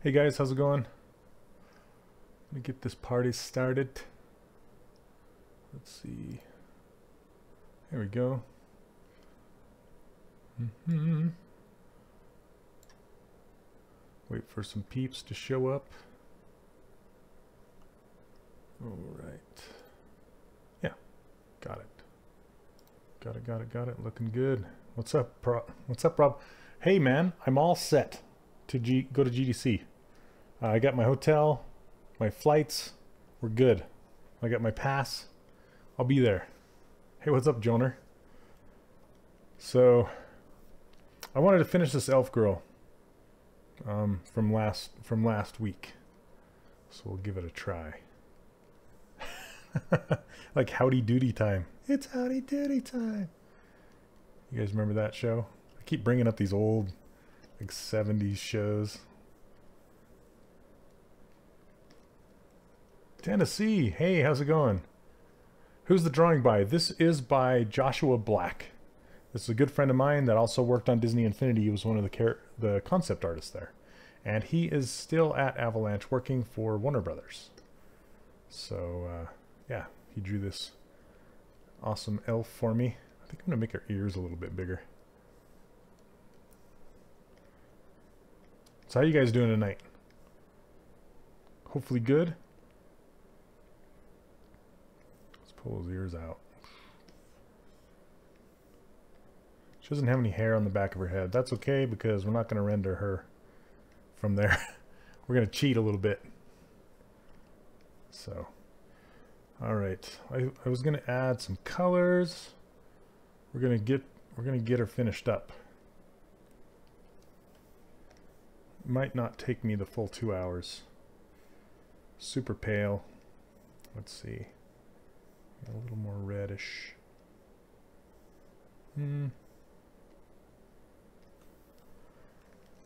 Hey guys, how's it going? Let me get this party started. Let's see. There we go. Wait for some peeps to show up. Alright. Yeah, got it. Got it. Looking good. What's up, Rob? Hey man, I'm all set to go to GDC. I got my hotel, my flights, we're good. I got my pass. I'll be there. Hey, what's up, Joner? So, I wanted to finish this Elf Girl from last week. So we'll give it a try. Like Howdy Doody time. It's Howdy Doody time. You guys remember that show? I keep bringing up these old, like 70s shows. Tennessee, hey, how's it going? Who's the drawing by? This is by Joshua Black. This is a good friend of mine that also worked on Disney Infinity. He was one of the concept artists there. And he is still at Avalanche working for Warner Brothers. So, yeah, he drew this awesome elf for me. I think I'm going to make her ears a little bit bigger. So how you guys doing tonight? Hopefully good. Let's pull those ears out. She doesn't have any hair on the back of her head. That's okay because we're not going to render her from there. We're going to cheat a little bit. So, all right. I was going to add some colors. We're going to get her finished up. Might not take me the full 2 hours. Super pale. Let's see. A little more reddish.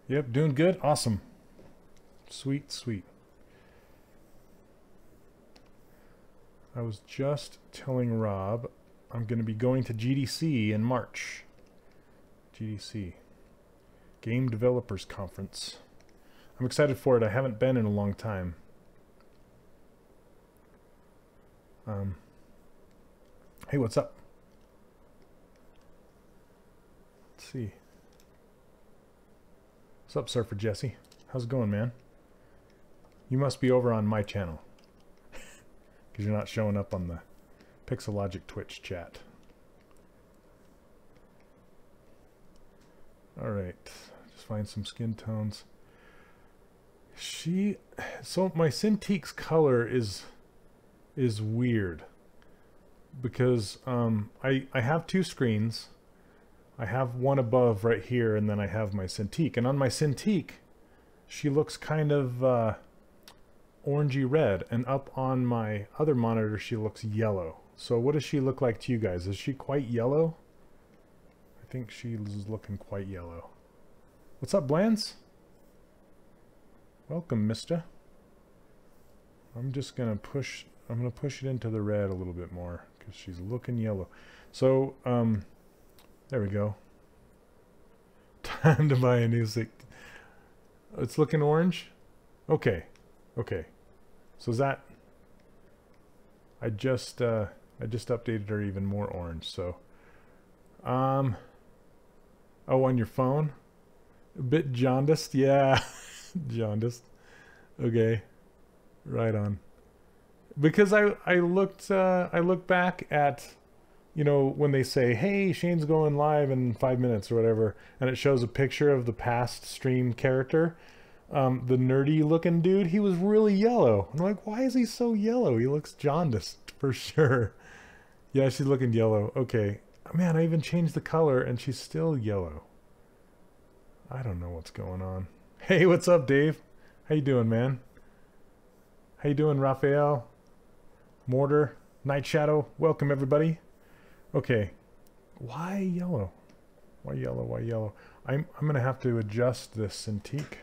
Yep, doing good. Awesome. Sweet, sweet. I was just telling Rob I'm going to be going to GDC in March. GDC. Game Developers Conference. I'm excited for it. I haven't been in a long time. Hey, what's up? Let's see. What's up, Surfer Jesse? How's it going, man? You must be over on my channel. Because you're not showing up on the Pixelogic Twitch chat. Alright. Just find some skin tones. So my Cintiq's color is weird. Because I have two screens. I have one above right here, and then I have my Cintiq. And on my Cintiq, she looks kind of orangey red, and up on my other monitor, she looks yellow. So what does she look like to you guys? Is she quite yellow? I think she is looking quite yellow. What's up, Blands? Welcome, mister. I'm gonna push it into the red a little bit more, because she's looking yellow. So, there we go. Time to buy a new Cintiq. It's looking orange? Okay. Okay. So is that... I just updated her even more orange, so... Oh, on your phone? A bit jaundiced? Yeah. Jaundiced. Okay. Right on. Because I looked back at... You know, when they say, hey, Shane's going live in 5 minutes or whatever, and it shows a picture of the past stream character, the nerdy looking dude, he was really yellow. I'm like, why is he so yellow? He looks jaundiced for sure. Yeah, she's looking yellow. Okay. Man, I even changed the color and she's still yellow. I don't know what's going on. Hey, what's up, Dave? How you doing, man? How you doing, Raphael? Mortar? Night Shadow? Welcome, everybody. Okay, why yellow? Why yellow? Why yellow? I'm gonna have to adjust this Cintiq.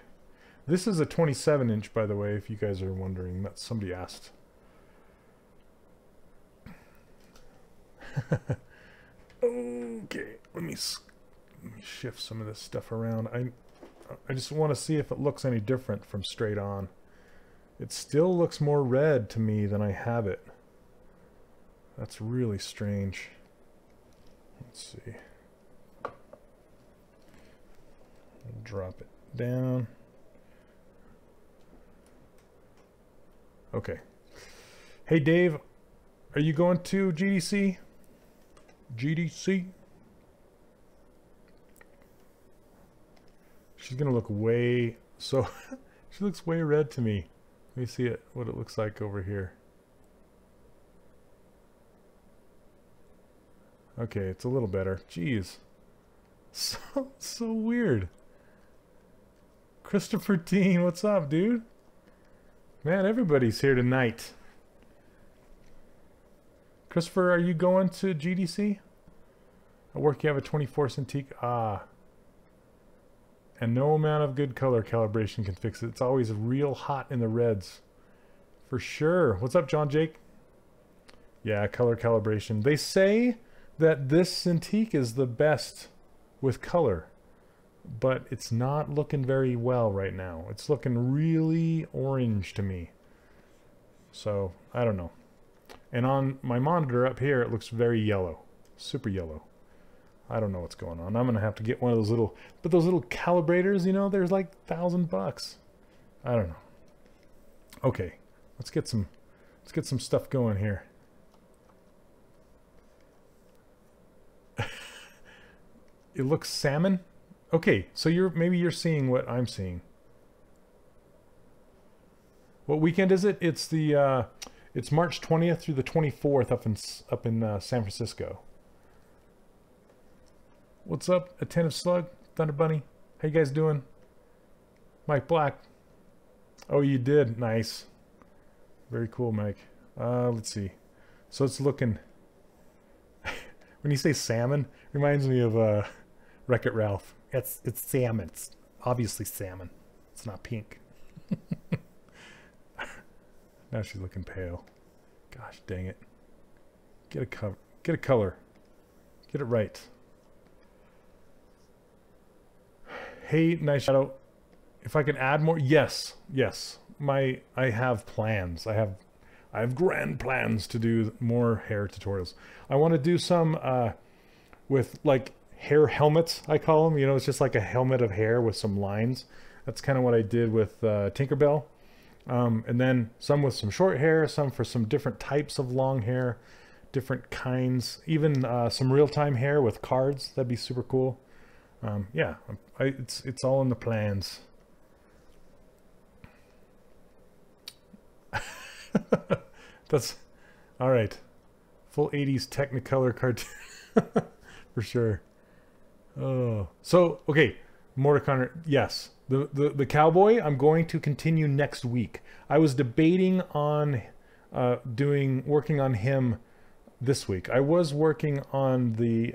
This is a 27-inch, by the way, if you guys are wondering. That somebody asked. Okay, let me shift some of this stuff around. I just want to see if it looks any different from straight on. It still looks more red to me than I have it. That's really strange. Let's see. I'll drop it down. Okay. Hey Dave, are you going to GDC? GDC? She's gonna look way, so she looks way red to me. Let me see it, what it looks like over here. Okay, it's a little better. Jeez. So weird. Christopher Dean, what's up, dude? Man, everybody's here tonight. Christopher, are you going to GDC? At work you have a 24 Cintiq. Ah. And no amount of good color calibration can fix it. It's always real hot in the reds. For sure. What's up, John Jake? Yeah, color calibration. They say that this Cintiq is the best with color, but it's not looking very well right now. It's looking really orange to me. So, I don't know. And on my monitor up here, it looks very yellow. Super yellow. I don't know what's going on. I'm gonna have to get one of those little, but those little calibrators, you know, there's like $1,000. I don't know. Okay, let's get some stuff going here. It looks salmon. Okay, so maybe you're seeing what I'm seeing. What weekend is it? It's the it's March 20th through the 24th up in San Francisco. What's up, Attentive Slug, Thunder Bunny? How you guys doing? Mike Black. Oh, you did. Nice. Very cool, Mike. Let's see. So it's looking. When you say salmon, it reminds me of Wreck-It Ralph. It's salmon. It's obviously salmon. It's not pink. Now she's looking pale. Gosh dang it. Get a color. Get it right. Hey, Nice Shadow. If I can add more, yes. I have plans. I have grand plans to do more hair tutorials. I want to do some with like hair helmets, I call them. You know, it's just like a helmet of hair with some lines. That's kind of what I did with Tinkerbell. And then some with some short hair, some for some different types of long hair, different kinds, even some real-time hair with cards. That'd be super cool. Yeah, it's all in the plans. That's all right. Full 80s Technicolor cartoon for sure. Oh, so okay, Mordecai. Yes, the cowboy. I'm going to continue next week. I was debating on working on him this week. I was working on the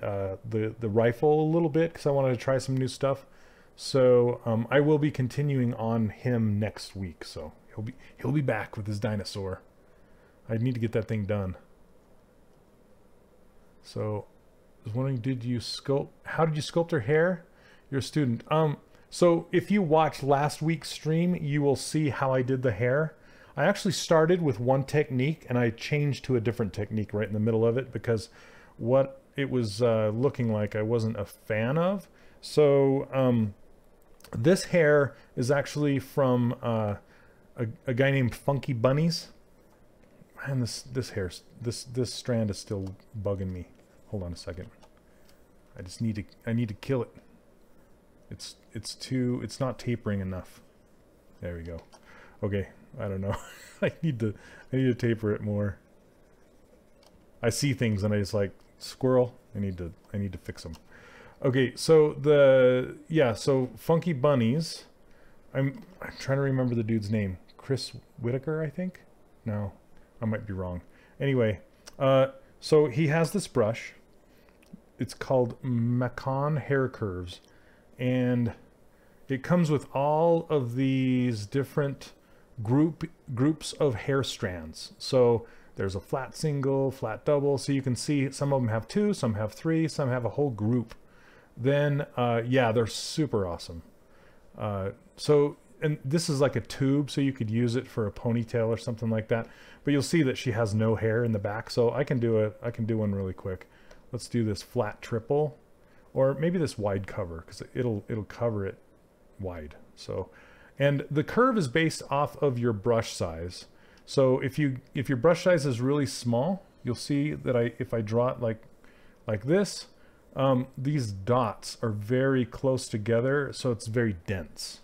rifle a little bit because I wanted to try some new stuff. So I will be continuing on him next week. So he'll be back with his dinosaur. I need to get that thing done. So I was wondering, how did you sculpt her hair? You're a student. So if you watch last week's stream, you will see how I did the hair. I actually started with one technique and I changed to a different technique right in the middle of it because what it was looking like I wasn't a fan of. So this hair is actually from a guy named Funky Bunnies. Man, this strand is still bugging me. Hold on a second. I need to kill it. It's not tapering enough. There we go. Okay, I don't know. I need to taper it more. I see things and I just like squirrel. I need to fix them. Okay, so so Funky Bunnies. I'm trying to remember the dude's name. Chris Whitaker, I think. No, I might be wrong. Anyway, so he has this brush. It's called Macon Hair Curves, and it comes with all of these different groups of hair strands. So there's a flat single, flat double. So you can see some of them have 2, some have 3, some have a whole group. Then yeah, they're super awesome. And this is like a tube, so you could use it for a ponytail or something like that. But you'll see that she has no hair in the back, so I can do one really quick. Let's do this flat triple, or maybe this wide cover, because it'll cover it wide. So, and the curve is based off of your brush size. So if your brush size is really small, you'll see that if I draw it like this, these dots are very close together, so it's very dense.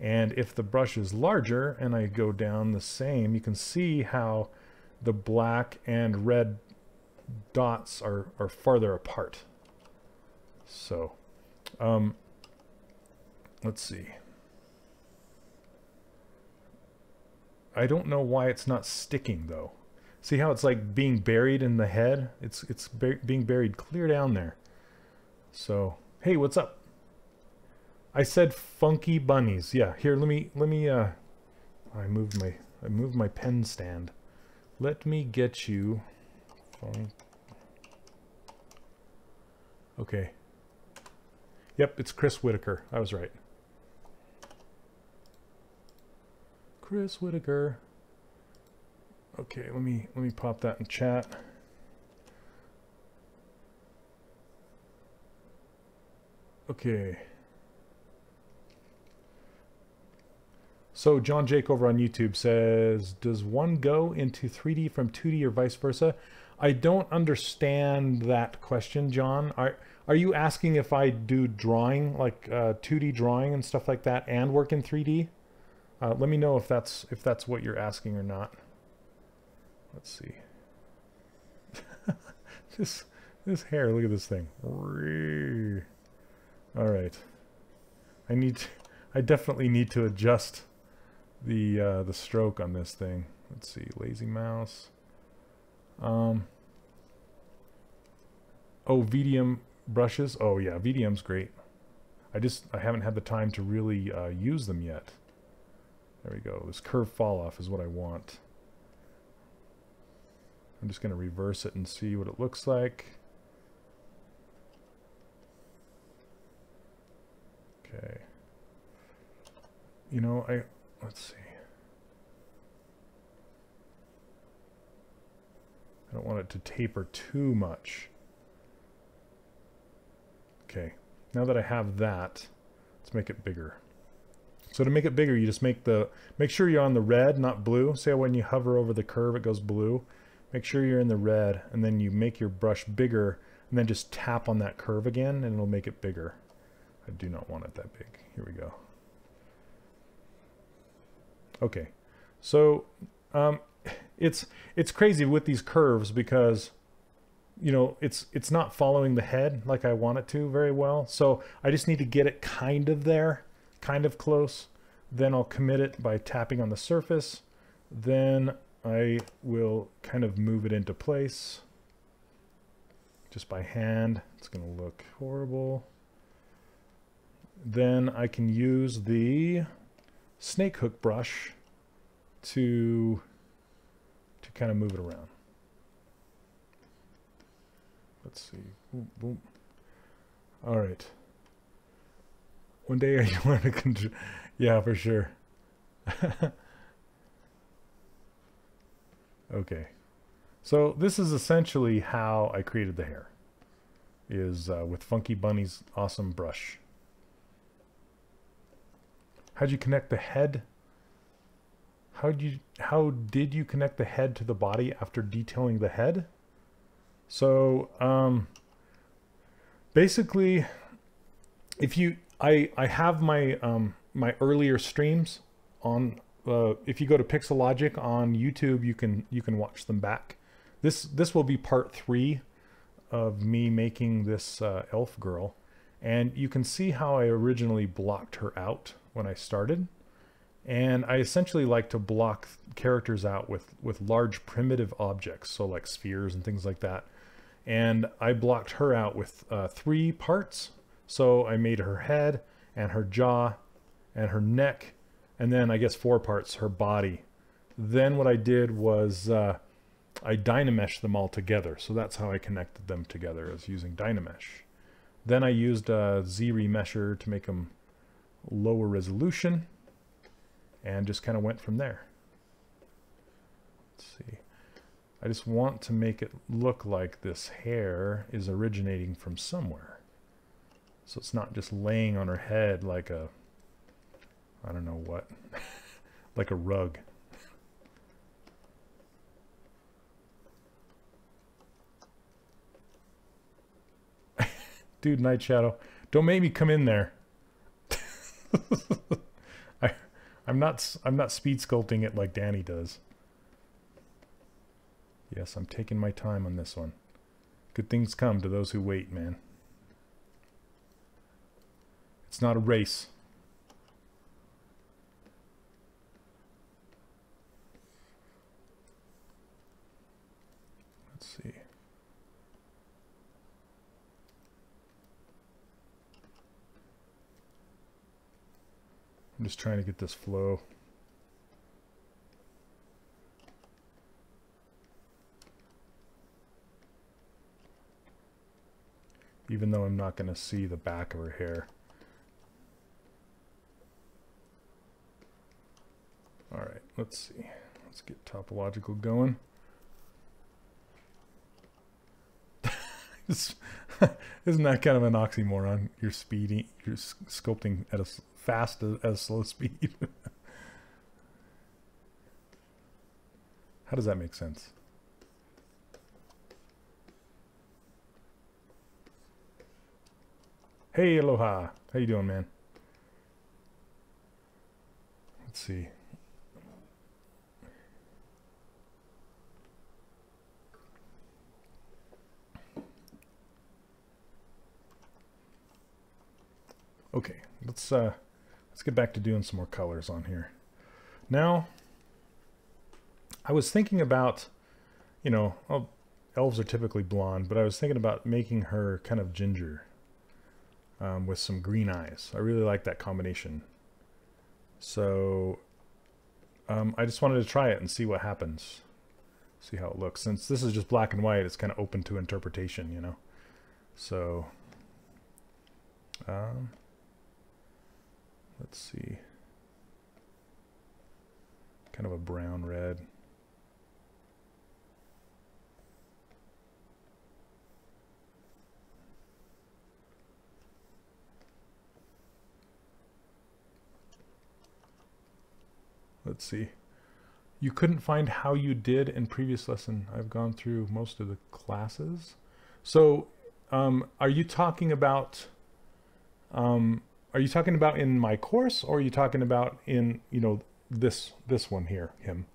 And if the brush is larger and I go down the same, you can see how the black and red dots are farther apart. So, let's see. I don't know why it's not sticking though. See how it's like being buried in the head? It's being buried clear down there. So, hey, what's up? I said funky bunnies. Yeah, here, let me I moved my pen stand. Let me get you okay. Yep, it's Chris Whitaker. I was right. Chris Whitaker. Okay, let me pop that in chat. Okay. So John Jake over on YouTube says, does one go into 3D from 2D or vice versa? I don't understand that question, John. Are you asking if I do drawing, like 2D drawing and stuff like that, and work in 3D? Let me know if that's what you're asking or not. Let's see. this hair, look at this thing. All right. I definitely need to adjust the stroke on this thing. Let's see, lazy mouse. Oh, VDM brushes. Oh yeah, VDM's great. I haven't had the time to really use them yet. There we go. This curve fall off is what I want. I'm just going to reverse it and see what it looks like. Okay. You know, let's see. I don't want it to taper too much. Okay. Now that I have that, let's make it bigger. So to make it bigger, you just make sure you're on the red, not blue. Say when you hover over the curve, it goes blue. Make sure you're in the red, and then you make your brush bigger, and then just tap on that curve again, and it'll make it bigger. I do not want it that big. Here we go. Okay, so it's crazy with these curves because, you know, it's not following the head like I want it to very well. So I just need to get it kind of there, kind of close. Then I'll commit it by tapping on the surface. Then I will kind of move it into place just by hand. It's going to look horrible. Then I can use the snake hook brush to kind of move it around. Let's see. Boom, boom. All right. One day you learn to control. Yeah, for sure. Okay. So this is essentially how I created the hair. Is with Funky Bunny's awesome brush. How'd you connect the head? How did you connect the head to the body after detailing the head? So basically, I have my my earlier streams on. If you go to Pixelogic on YouTube, you can watch them back. This will be part 3 of me making this elf girl, and you can see how I originally blocked her out when I started. And I essentially like to block characters out with large primitive objects, so like spheres and things like that. And I blocked her out with 3 parts. So I made her head and her jaw and her neck, and then I guess 4 parts, her body. Then what I did was I Dynameshed them all together. So that's how I connected them together, is using Dynamesh. Then I used a Z-Remesher to make them lower resolution, and just kind of went from there. Let's see. I just want to make it look like this hair is originating from somewhere. So it's not just laying on her head like a, I don't know what, like a rug. Dude, Night Shadow, don't make me come in there. I'm not speed sculpting it like Danny does. Yes, I'm taking my time on this one. Good things come to those who wait, man. It's not a race. Let's see. I'm just trying to get this flow. Even though I'm not going to see the back of her hair. All right, let's see. Let's get topological going. Isn't that kind of an oxymoron? You're sculpting at a fast as slow speed. How does that make sense? Hey, Aloha. How you doing, man? Let's see. Okay, let's get back to doing some more colors on here. Now, I was thinking about, you know, elves are typically blonde, but I was thinking about making her kind of ginger with some green eyes. I really like that combination. So I just wanted to try it and see what happens. See how it looks. Since this is just black and white, it's kind of open to interpretation, you know. So let's see. Kind of a brown red. Let's see. You couldn't find how you did in previous lesson. I've gone through most of the classes. So are you talking about in my course, or are you talking about in, you know, this one here, him?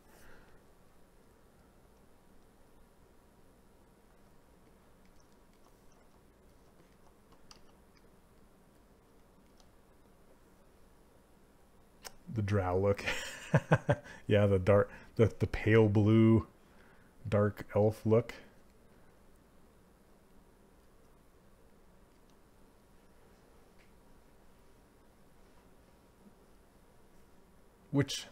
The drow look. Yeah, the dark, the pale blue dark elf look. Which,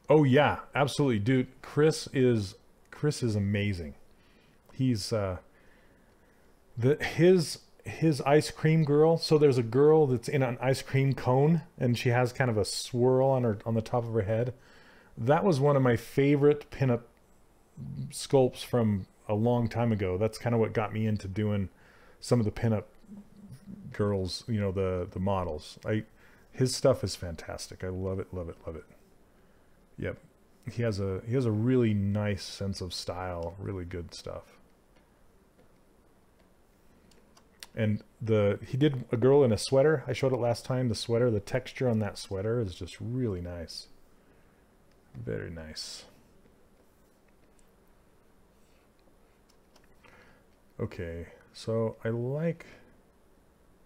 oh yeah, absolutely, dude. Chris is amazing. He's his ice cream girl. So there's a girl that's in an ice cream cone, and she has kind of a swirl on the top of her head. That was one of my favorite pinup sculpts from a long time ago. That's kind of what got me into doing some of the pinup girls, you know, the models. His stuff is fantastic. I love it, love it, love it. Yep. He has a really nice sense of style, really good stuff. And he did a girl in a sweater. I showed it last time. The sweater, the texture on that sweater is just really nice. Very nice. Okay, so I like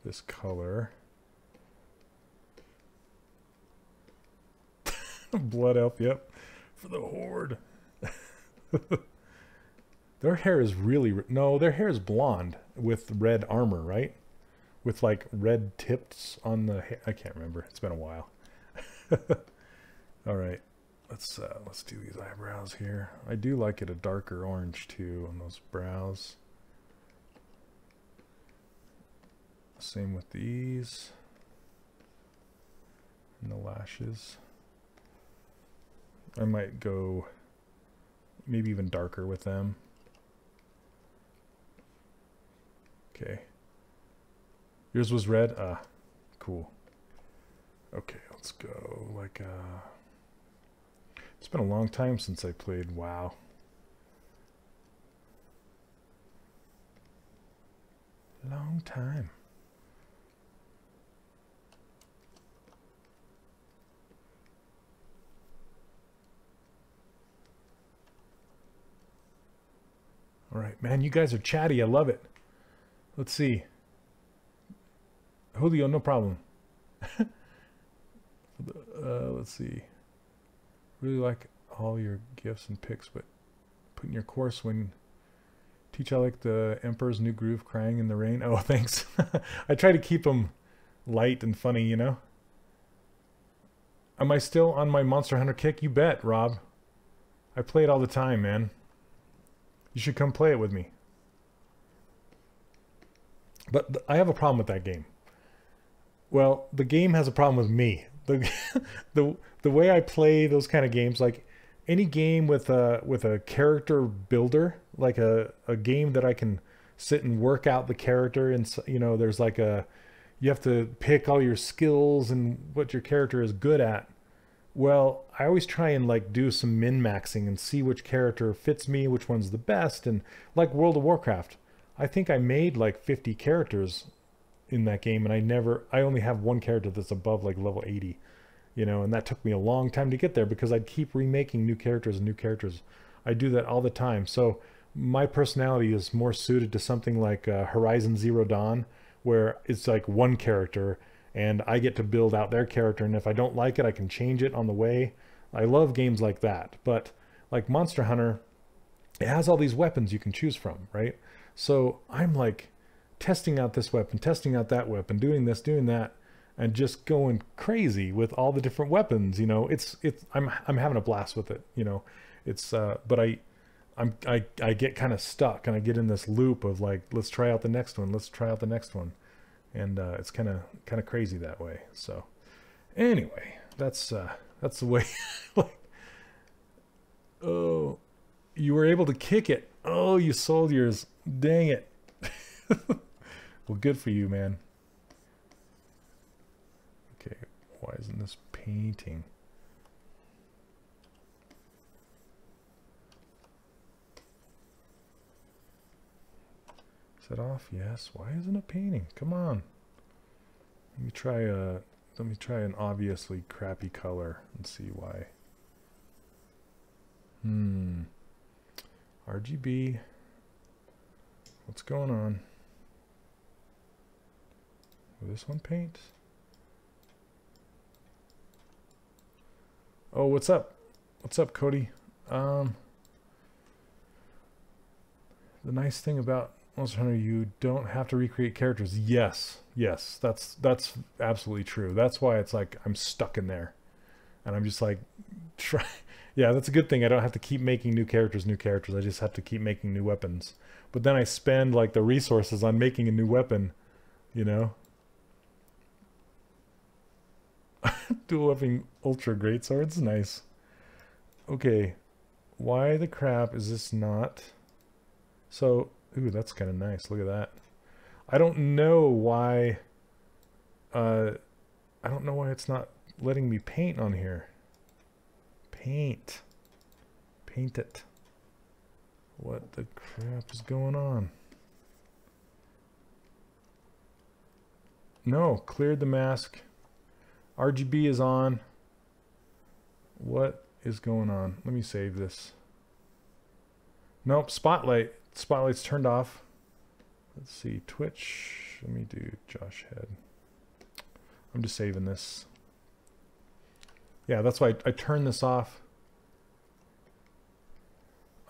this color. Blood elf, yep. For the horde. Their hair is really... No, their hair is blonde with red armor, right? With like red tips on the hair. I can't remember. It's been a while. All right. Let's do these eyebrows here. I do like it a darker orange too on those brows. Same with these. And the lashes. I might go maybe even darker with them. Okay. Yours was red? Ah, cool. Okay, let's go like it's been a long time since I played WoW. Long time. All right, man, you guys are chatty. I love it. Let's see. Julio, no problem. Let's see. Really like all your gifts and pics, but put in your course when teach I like the Emperor's New Groove crying in the rain. Oh, thanks. I try to keep them light and funny, you know? Am I still on my Monster Hunter kick? You bet, Rob. I play it all the time, man. You should come play it with me. But I have a problem with that game. Well, the game has a problem with me. The way I play those kind of games, like any game with a character builder, like a game that I can sit and work out the character, and you know, there's like you have to pick all your skills and what your character is good at. Well, I always try and like do some min-maxing and see which character fits me, which one's the best. And like World of Warcraft, I think I made like 50 characters in that game, and I only have one character that's above like level 80, you know, and that took me a long time to get there because I'd keep remaking new characters and new characters. I do that all the time. So my personality is more suited to something like Horizon Zero Dawn, where it's like one character and I get to build out their character, and if I don't like it, I can change it on the way. I love games like that. But like Monster Hunter, it has all these weapons you can choose from, right? So I'm like testing out this weapon, testing out that weapon, doing this, doing that, and just going crazy with all the different weapons. You know, I'm having a blast with it. You know, it's but I get kind of stuck, and I get in this loop of like, let's try out the next one, let's try out the next one, and it's kind of crazy that way. So anyway, that's the way. Like, oh, you were able to kick it. Oh, you sold yours. Dang it. Well, good for you, man. Okay, why isn't this painting? Is that off? Yes. Why isn't it painting? Come on. Let me try an obviously crappy color and see why. RGB. What's going on? Will this one paint? Oh, what's up? What's up, Cody? The nice thing about Monster Hunter, you don't have to recreate characters. Yes, that's absolutely true. That's why it's like I'm stuck in there, and I'm just like, yeah, that's a good thing. I don't have to keep making new characters. I just have to keep making new weapons. But then I spend like the resources on making a new weapon, you know. Dual weapon ultra great swords, nice. Okay, why the crap is this not? So, ooh, that's kind of nice. Look at that. I don't know why. I don't know why it's not letting me paint on here. Paint it. What the crap is going on? No, cleared the mask. RGB is on. What is going on? Let me save this. Nope, Spotlight's turned off. Let's see, Twitch. Let me do Josh Head. I'm just saving this. Yeah, that's why I turned this off.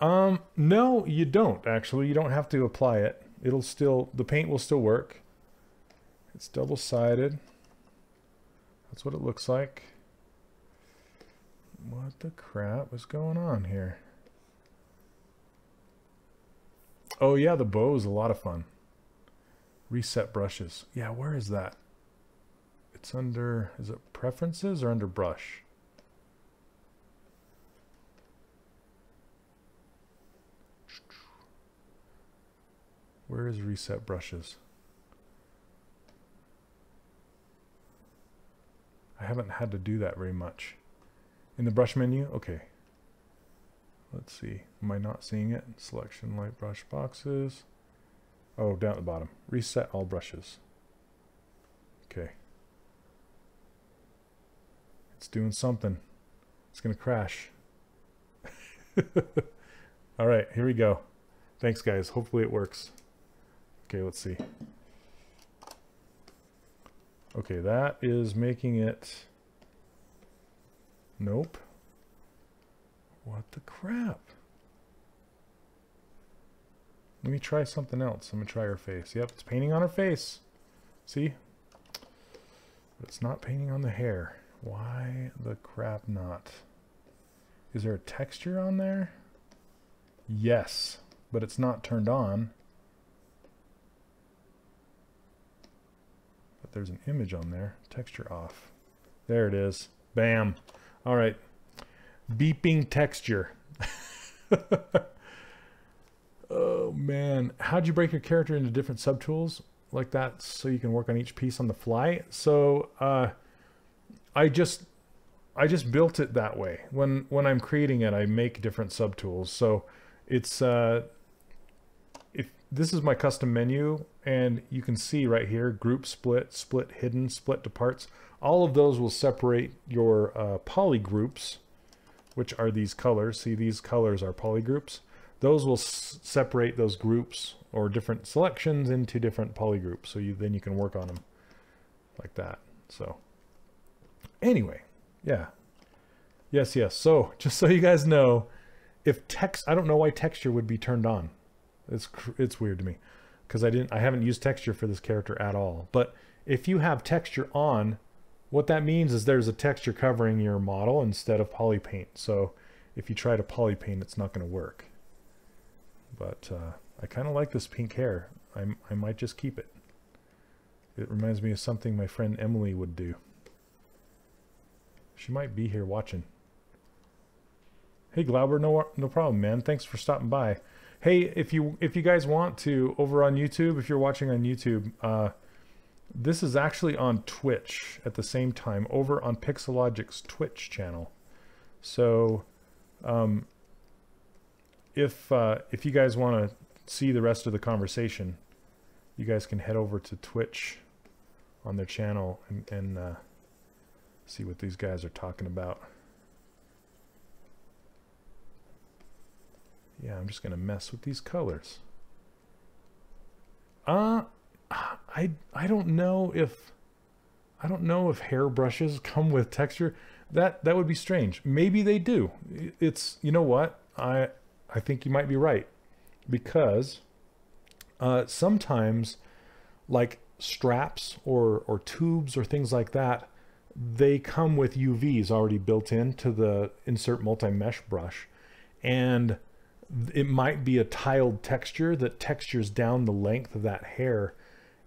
No, you don't actually. You don't have to apply it. It'll still, the paint will still work. It's double-sided. That's what it looks like. What the crap is going on here? Oh yeah, the bow is a lot of fun. Reset brushes. Yeah, where is that? It's under, is it preferences or under brush? Where is reset brushes? I haven't had to do that very much. In the brush menu? Okay. Let's see. Am I not seeing it? Selection light brush boxes. Oh, down at the bottom. Reset all brushes. Okay. It's doing something. It's going to crash. All right, here we go. Thanks, guys. Hopefully it works. Okay, let's see. Okay, that is making it... Nope. What the crap? Let me try something else. I'm gonna try her face. Yep, it's painting on her face. See? But it's not painting on the hair. Why the crap not? Is there a texture on there? Yes, but it's not turned on. But there's an image on there. Texture off. There it is. Bam. All right. Beeping texture. Oh man, how'd you break your character into different subtools like that so you can work on each piece on the fly? So I just built it that way. When I'm creating it, I make different subtools. So it's if this is my custom menu, and you can see right here, group, split, split hidden, split to parts. All of those will separate your poly groups, which are these colors. See, these colors are poly groups. Those will separate those groups or different selections into different poly groups. So then you can work on them like that. So anyway, yeah. Yes. So just so you guys know, if text, I don't know why texture would be turned on. It's weird to me because I haven't used texture for this character at all. But if you have texture on, what that means is there's a texture covering your model instead of poly paint. So if you try to poly paint, it's not going to work. But I kind of like this pink hair. I might just keep it. It reminds me of something my friend Emily would do. She might be here watching. Hey Glauber, no problem, man. Thanks for stopping by. Hey, if you guys want to, over on YouTube, if you're watching on YouTube, this is actually on Twitch at the same time, over on Pixelogic's Twitch channel. So if you guys want to see the rest of the conversation, you guys can head over to Twitch on their channel and see what these guys are talking about. Yeah, I'm just gonna mess with these colors. I don't know if hair brushes come with texture. That would be strange. Maybe they do. It's, you know what? I think you might be right, because sometimes like straps or tubes or things like that, they come with UVs already built into the insert multi-mesh brush, and it might be a tiled texture that textures down the length of that hair.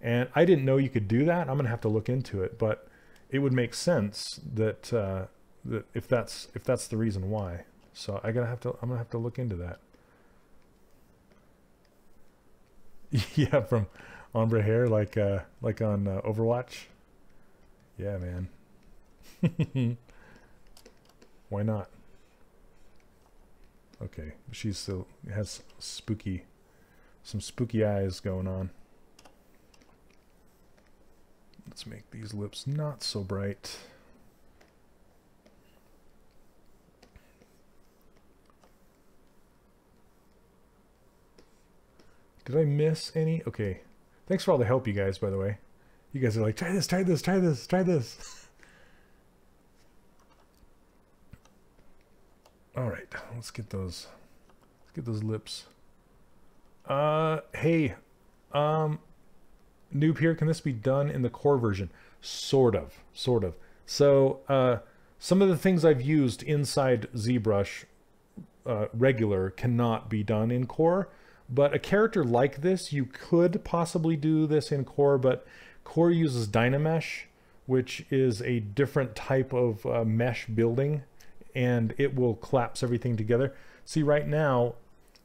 And I didn't know you could do that. I'm gonna have to look into it, but it would make sense that that if that's the reason why. So I'm gonna have to look into that. Yeah, from ombre hair, like on Overwatch. Yeah, man. Why not? Okay, she still has some spooky eyes going on. Let's make these lips not so bright. Did I miss any? Okay. Thanks for all the help, you guys, by the way. You guys are like, try this, try this, try this, try this. All right, let's get those lips. Hey, noob here, can this be done in the core version? Sort of. So some of the things I've used inside ZBrush regular cannot be done in core, but a character like this, you could possibly do this in core, but core uses Dynamesh, which is a different type of mesh building, and it will collapse everything together. See, right now,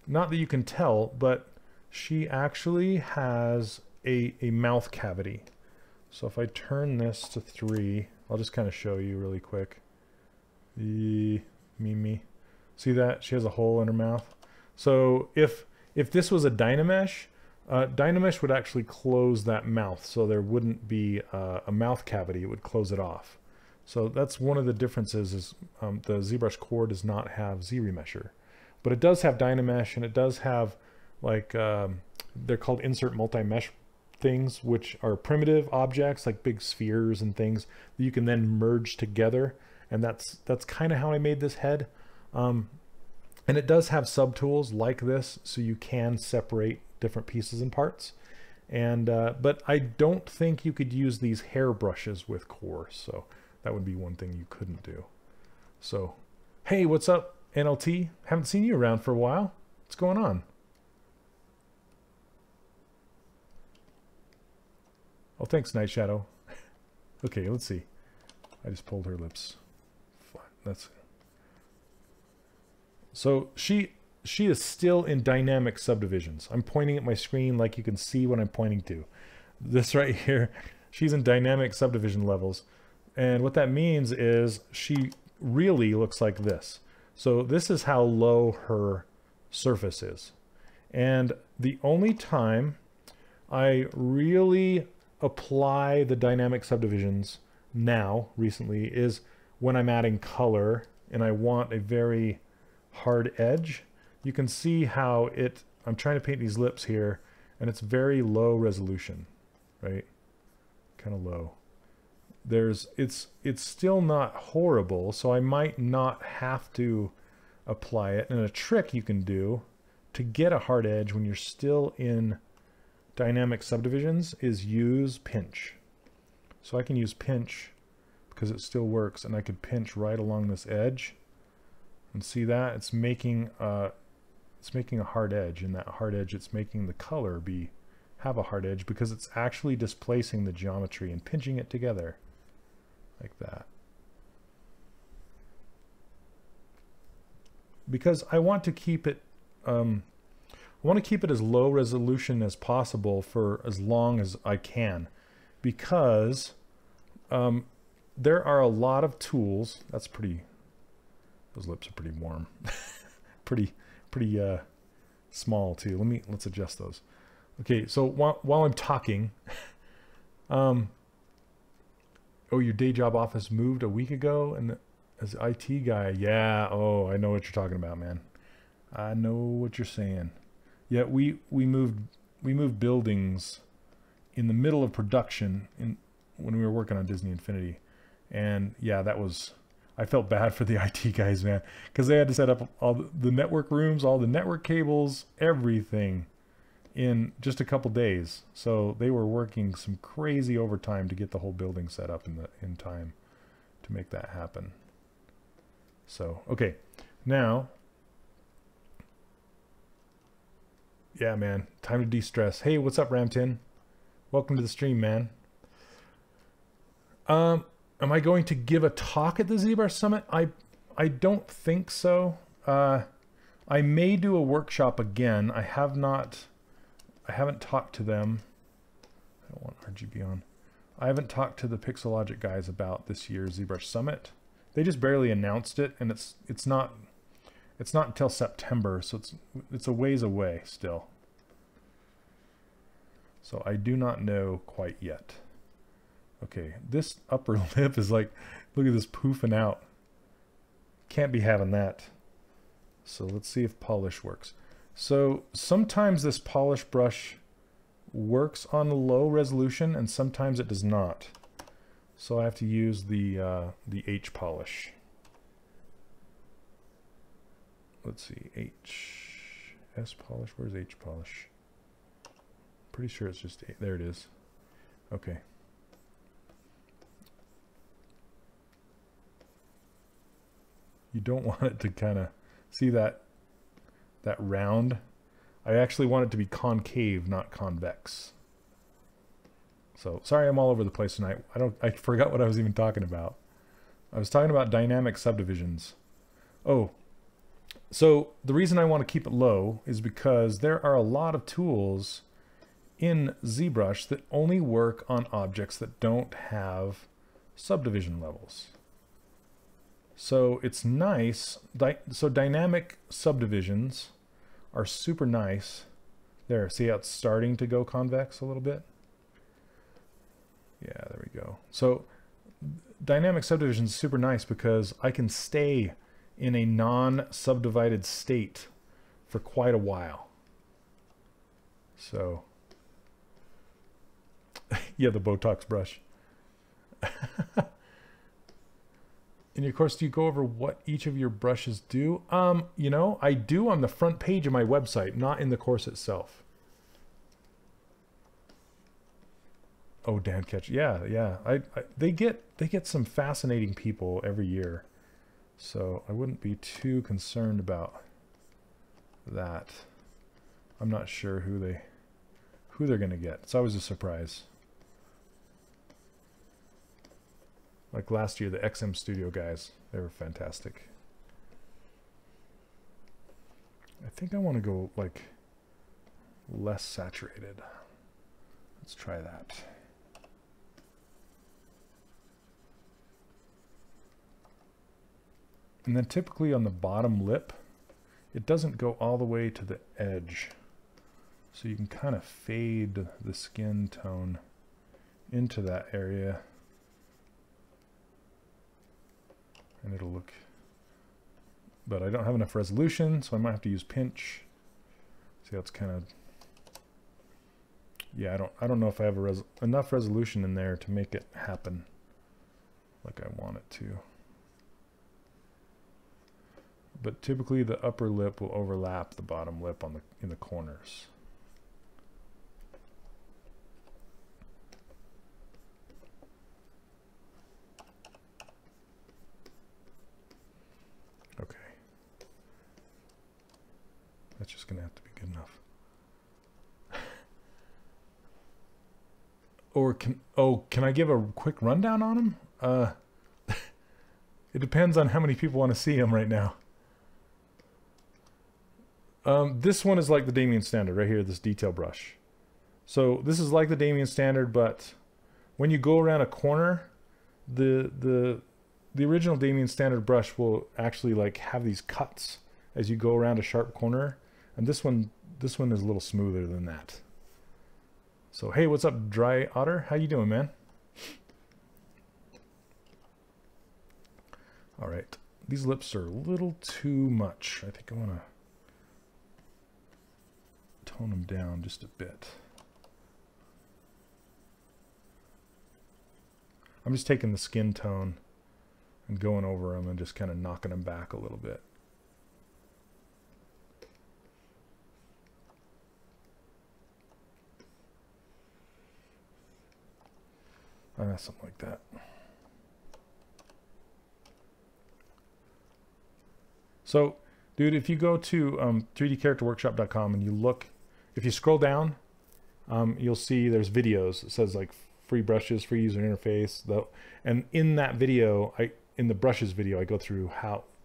not that you can tell, but she actually has a mouth cavity. So if I turn this to 3, I'll just kind of show you really quick. Mimi. See that? She has a hole in her mouth. So if this was a Dynamesh, Dynamesh would actually close that mouth, so there wouldn't be a mouth cavity. It would close it off. So that's one of the differences is the ZBrush Core does not have Z-Remesher. But it does have Dynamesh, and it does have, like, they're called insert multi-mesh things, which are primitive objects, like big spheres and things that you can then merge together. And that's kind of how I made this head. And it does have subtools like this, so you can separate different pieces and parts. And but I don't think you could use these hair brushes with Core, so that would be one thing you couldn't do. So, hey, what's up, NLT? Haven't seen you around for a while. What's going on? Oh, thanks, Night Shadow. Okay, let's see. I just pulled her lips. That's so she is still in dynamic subdivisions. I'm pointing at my screen like you can see what I'm pointing to. This right here, she's in dynamic subdivision levels. And what that means is she really looks like this. So this is how low her surface is. And the only time I really apply the dynamic subdivisions now, recently, is when I'm adding color and I want a very hard edge. You can see how I'm trying to paint these lips here, and it's very low resolution, right? Kind of low. It's still not horrible, so I might not have to apply it. And a trick you can do to get a hard edge when you're still in dynamic subdivisions is use pinch. So I can use pinch because it still works, and I could pinch right along this edge and see that it's making a hard edge. And that hard edge, it's making the color have a hard edge because it's actually displacing the geometry and pinching it together like that. Because I want to keep it as low resolution as possible for as long as I can, because there are a lot of tools. Those lips are pretty warm. pretty small too. Let's adjust those. Okay, so while I'm talking, oh, your day job office moved a week ago, and as an IT guy, yeah. Oh, I know what you're talking about, man. I know what you're saying. Yeah, we moved buildings in the middle of production when we were working on Disney Infinity, and yeah, I felt bad for the IT guys, man, because they had to set up all the network rooms, all the network cables, everything in just a couple days. So they were working some crazy overtime to get the whole building set up in time to make that happen. So, okay, now, yeah, man, time to de-stress. Hey, what's up, Ramtin? Welcome to the stream, man. Am I going to give a talk at the ZBrush Summit? I don't think so. I may do a workshop again. I haven't talked to them. I don't want RGB on. I haven't talked to the Pixelogic guys about this year's ZBrush Summit. They just barely announced it, and it's not until September, so it's a ways away still. So I do not know quite yet. Okay, this upper lip is like, look at this poofing out. Can't be having that. So let's see if polish works. So sometimes this polish brush works on low resolution, and sometimes it does not. So I have to use the H polish. Let's see, S polish. Where's H polish? Pretty sure it's just there. It is. Okay. You don't want it to kind of see that round. I actually want it to be concave, not convex. So sorry I'm all over the place tonight. I forgot what I was even talking about. I was talking about dynamic subdivisions. Oh, so the reason I want to keep it low is because there are a lot of tools in ZBrush that only work on objects that don't have subdivision levels. So it's nice. So dynamic subdivisions are super nice. There, see how it's starting to go convex a little bit? Yeah, there we go. So dynamic subdivision is super nice because I can stay in a non-subdivided state for quite a while. So, yeah, the Botox brush. And of course, do you go over what each of your brushes do? You know, I do on the front page of my website, not in the course itself. Oh, Dan Ketch. Yeah. They get some fascinating people every year. So I wouldn't be too concerned about that. I'm not sure who they're going to get. It's always a surprise. Like last year, the XM Studio guys, they were fantastic. I think I want to go like less saturated. Let's try that. And then typically on the bottom lip, it doesn't go all the way to the edge. So you can kind of fade the skin tone into that area. And it'll look, but I don't have enough resolution, so I might have to use pinch. See how it's kind of, yeah, I don't know if I have enough resolution in there to make it happen like I want it to. But typically the upper lip will overlap the bottom lip on in the corners. Okay. That's just going to have to be good enough. Or can I give a quick rundown on them? It depends on how many people want to see them right now. This one is like the Damien Standard right here, this detail brush. So this is like the Damien Standard, but when you go around a corner, the original Damien Standard brush will actually like have these cuts as you go around a sharp corner, and this one is a little smoother than that. So hey, what's up, Dry Otter? How you doing, man? All right, these lips are a little too much. I think I want to tone them down just a bit. I'm just taking the skin tone and going over them and just kind of knocking them back a little bit. Something like that. So, dude, if you go to 3dcharacterworkshop.com and you look, if you scroll down, you'll see there's videos. It says like free brushes, free user interface. And in that video, in the brushes video, I go through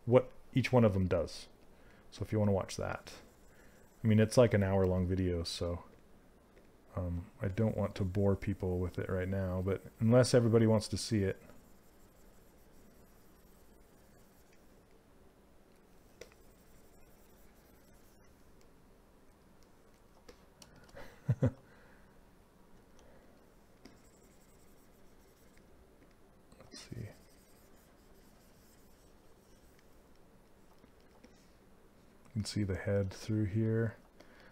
what each one of them does. So if you want to watch that, I mean, it's like an hour-long video, so I don't want to bore people with it right now, but unless everybody wants to see it. Let's see. You can see the head through here.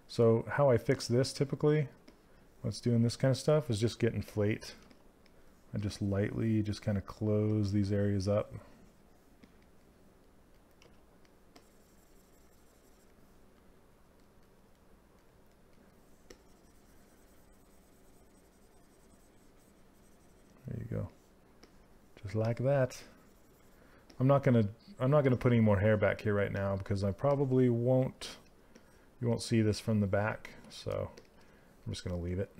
So how I fix this typically, what's doing this kind of stuff, is just get inflate. I just lightly just kind of close these areas up. There you go. Just like that. I'm not gonna put any more hair back here right now because I probably won't. You won't see this from the back, so I'm just gonna leave it.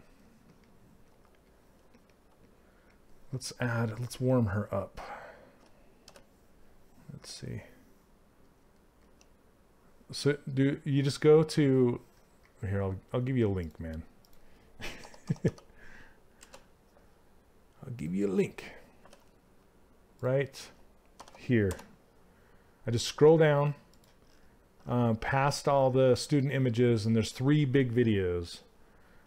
let's warm her up. Let's see. So do you just go to here, I'll give you a link, man. I'll give you a link right here. I just scroll down past all the student images, and there's 3 big videos,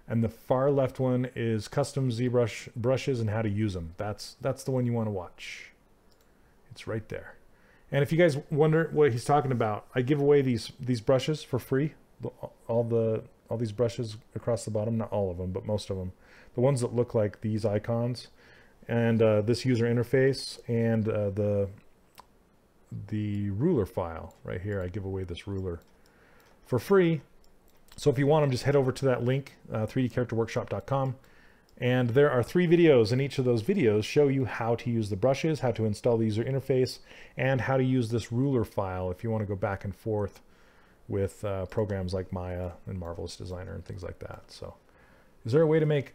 and the far left one is custom ZBrush brushes and how to use them. That's the one you want to watch. It's right there. And if you guys wonder what he's talking about, I give away these brushes for free. All these brushes across the bottom, not all of them, but most of them. The ones that look like these icons, and this user interface, and the ruler file right here. I give away this ruler for free. So if you want them, just head over to that link, 3dcharacterworkshop.com. And there are 3 videos, and each of those videos show you how to use the brushes, how to install the user interface, and how to use this ruler file if you want to go back and forth with programs like Maya and Marvelous Designer and things like that. So is there a way to make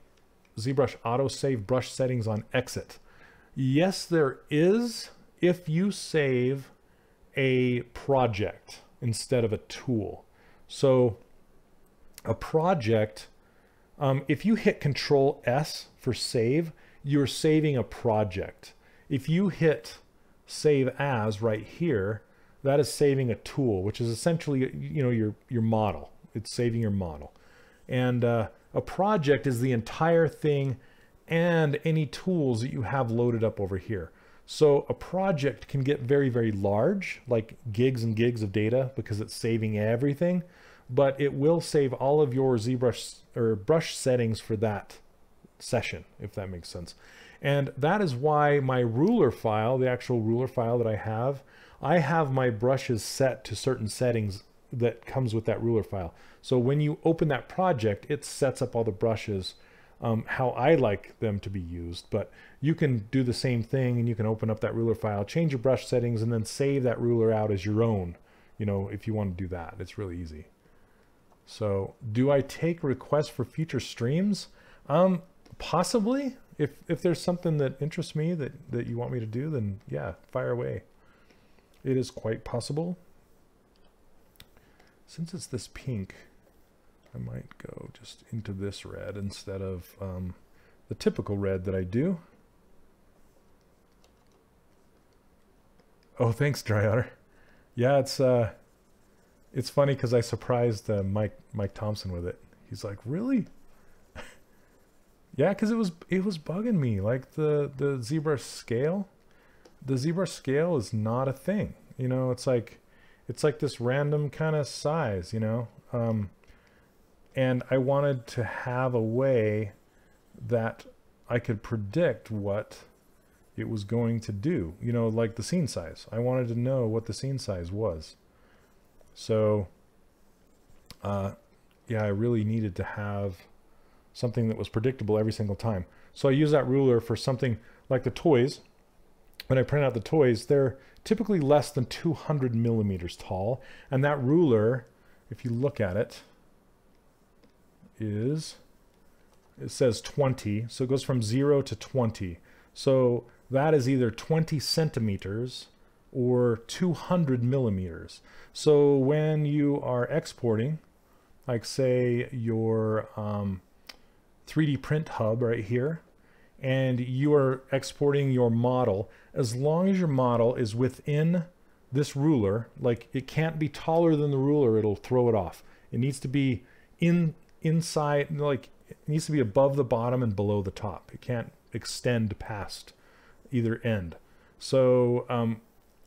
ZBrush auto-save brush settings on exit? Yes, there is, if you save a project instead of a tool. So a project, if you hit Control S for save, you're saving a project. If you hit Save As right here, that is saving a tool, which is essentially, you know, your model. It's saving your model. And a project is the entire thing and any tools that you have loaded up over here. So a project can get very, very large, like gigs and gigs of data, because it's saving everything, but it will save all of your ZBrush or brush settings for that session, if that makes sense. And that is why my ruler file, the actual ruler file that I have my brushes set to certain settings that comes with that ruler file. So when you open that project, it sets up all the brushes how I like them to be used. But you can do the same thing, and you can open up that ruler file, change your brush settings, and then save that ruler out as your own, you know, if you want to do that. It's really easy. So do I take requests for future streams? Possibly. If there's something that interests me that you want me to do, then yeah, fire away. It is quite possible. Since it's this pink, I might go just into this red instead of the typical red that I do. Oh, thanks, Dry Otter. Yeah, it's funny because I surprised Mike Thompson with it. He's like, really? Yeah, because it was bugging me. Like the ZBrush scale. The ZBrush scale is not a thing. You know, it's like this random kind of size, you know. And I wanted to have a way that I could predict what it was going to do, you know, like the scene size. I wanted to know what the scene size was. So, yeah, I really needed to have something that was predictable every single time. So I use that ruler for something like the toys. When I print out the toys, they're typically less than 200 millimeters tall. And that ruler, if you look at it, it says 20. So it goes from 0 to 20. So that is either 20 centimeters or 200 millimeters. So when you are exporting, like say your 3D print hub right here, and you are exporting your model, as long as your model is within this ruler, like it can't be taller than the ruler, it'll throw it off. It needs to be inside, like it needs to be above the bottom and below the top. It can't extend past either end. So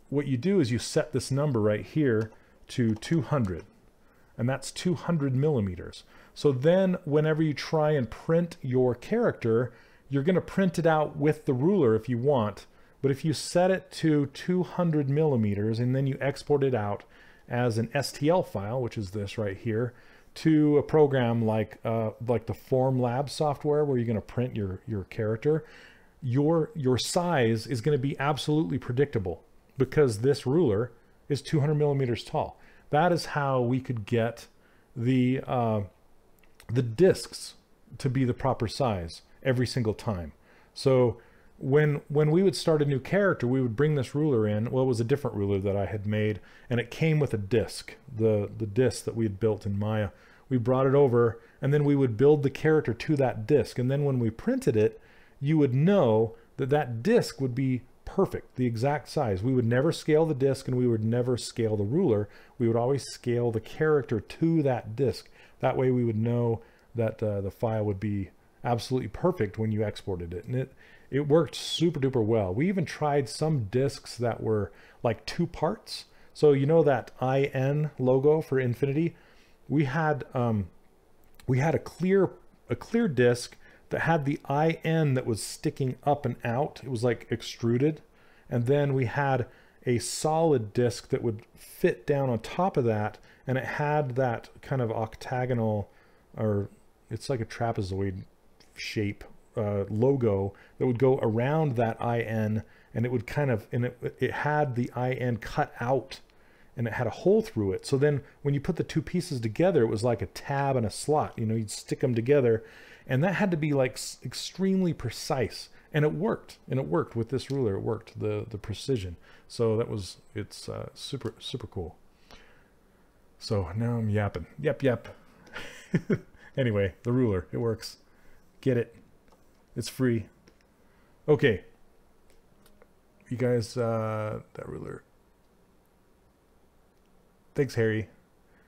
what you do is you set this number right here to 200, and that's 200 millimeters. So then whenever you try and print your character, you're going to print it out with the ruler if you want, but if you set it to 200 millimeters and then you export it out as an STL file, which is this right here, to a program like the Formlabs software where you're going to print your character, your size is going to be absolutely predictable because this ruler is 200 millimeters tall. That is how we could get the discs to be the proper size every single time. So when we would start a new character, we would bring this ruler in. Well, it was a different ruler that I had made, and it came with a disc, the disc that we had built in Maya. We brought it over, and then we would build the character to that disc. And then when we printed it, you would know that that disc would be perfect, the exact size. We would never scale the disc, and we would never scale the ruler. We would always scale the character to that disc. That way we would know that the file would be absolutely perfect when you exported it. And it worked super duper well. We even tried some discs that were like 2 parts. So you know that IN logo for Infinity? We had a clear disc that had the IN that was sticking up and out. It was like extruded. And then we had a solid disc that would fit down on top of that, and it had that kind of octagonal, or it's like a trapezoid shape logo that would go around that IN, and it would kind of, and it had the IN cut out, and it had a hole through it. So then when you put the 2 pieces together, it was like a tab and a slot. You know, you'd stick them together, and that had to be like extremely precise. And it worked. And it worked with this ruler. It worked, the precision. So it's super, super cool. So now I'm yapping. Yep. Anyway, the ruler, it works. Get it. It's free. Okay. You guys, that ruler. Thanks, Harry.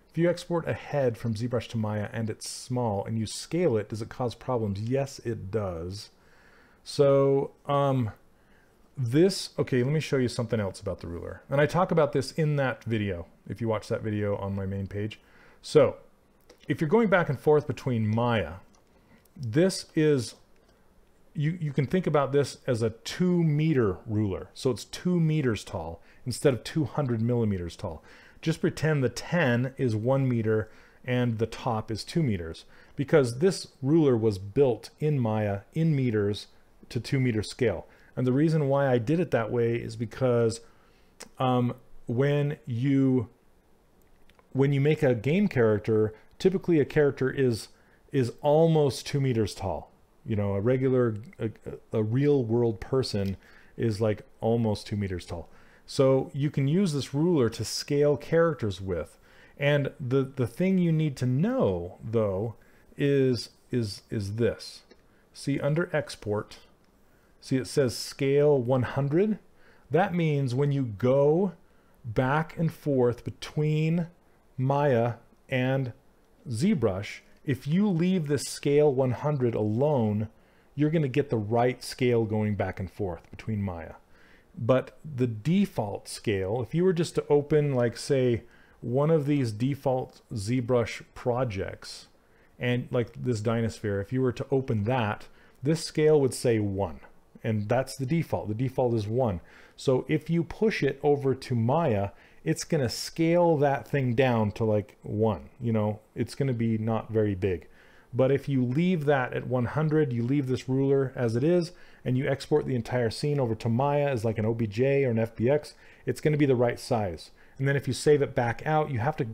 If you export a head from ZBrush to Maya and it's small and you scale it, does it cause problems? Yes, it does. So, okay, let me show you something else about the ruler. And I talk about this in that video, if you watch that video on my main page. So, if you're going back and forth between Maya, this is, you can think about this as a 2-meter ruler. So it's 2 meters tall instead of 200 millimeters tall. Just pretend the 10 is 1 meter and the top is 2 meters, because this ruler was built in Maya in meters to 2-meter scale. And the reason why I did it that way is because when you make a game character, typically a character is almost 2 meters tall. You know, a real world person is like almost 2 meters tall. So you can use this ruler to scale characters with. And the thing you need to know, though, is this. See, under export, see it says scale 100. That means when you go back and forth between Maya and ZBrush, if you leave this scale 100 alone, you're going to get the right scale going back and forth between Maya. But the default scale, if you were just to open, like, say, one of these default ZBrush projects, and like this Dinosphere, if you were to open that, this scale would say 1. And that's the default. The default is 1. So if you push it over to Maya, it's going to scale that thing down to like 1. You know, it's going to be not very big. But if you leave that at 100, you leave this ruler as it is, and you export the entire scene over to Maya as like an OBJ or an FBX, it's going to be the right size. And then if you save it back out, you have to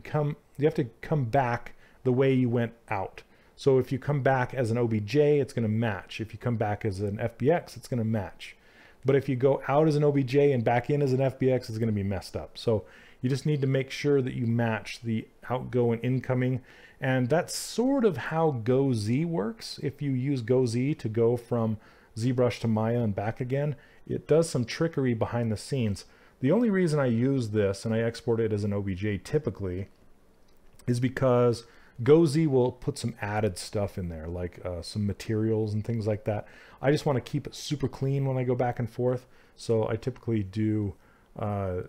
come back the way you went out. So if you come back as an OBJ, it's going to match. If you come back as an FBX, it's going to match. But if you go out as an OBJ and back in as an FBX, it's going to be messed up. So you just need to make sure that you match the outgo and incoming. And that's sort of how GoZ works. If you use GoZ to go from ZBrush to Maya and back again, it does some trickery behind the scenes. The only reason I use this and I export it as an OBJ typically is because GoZ will put some added stuff in there, like some materials and things like that. I just want to keep it super clean when I go back and forth. So I typically do, I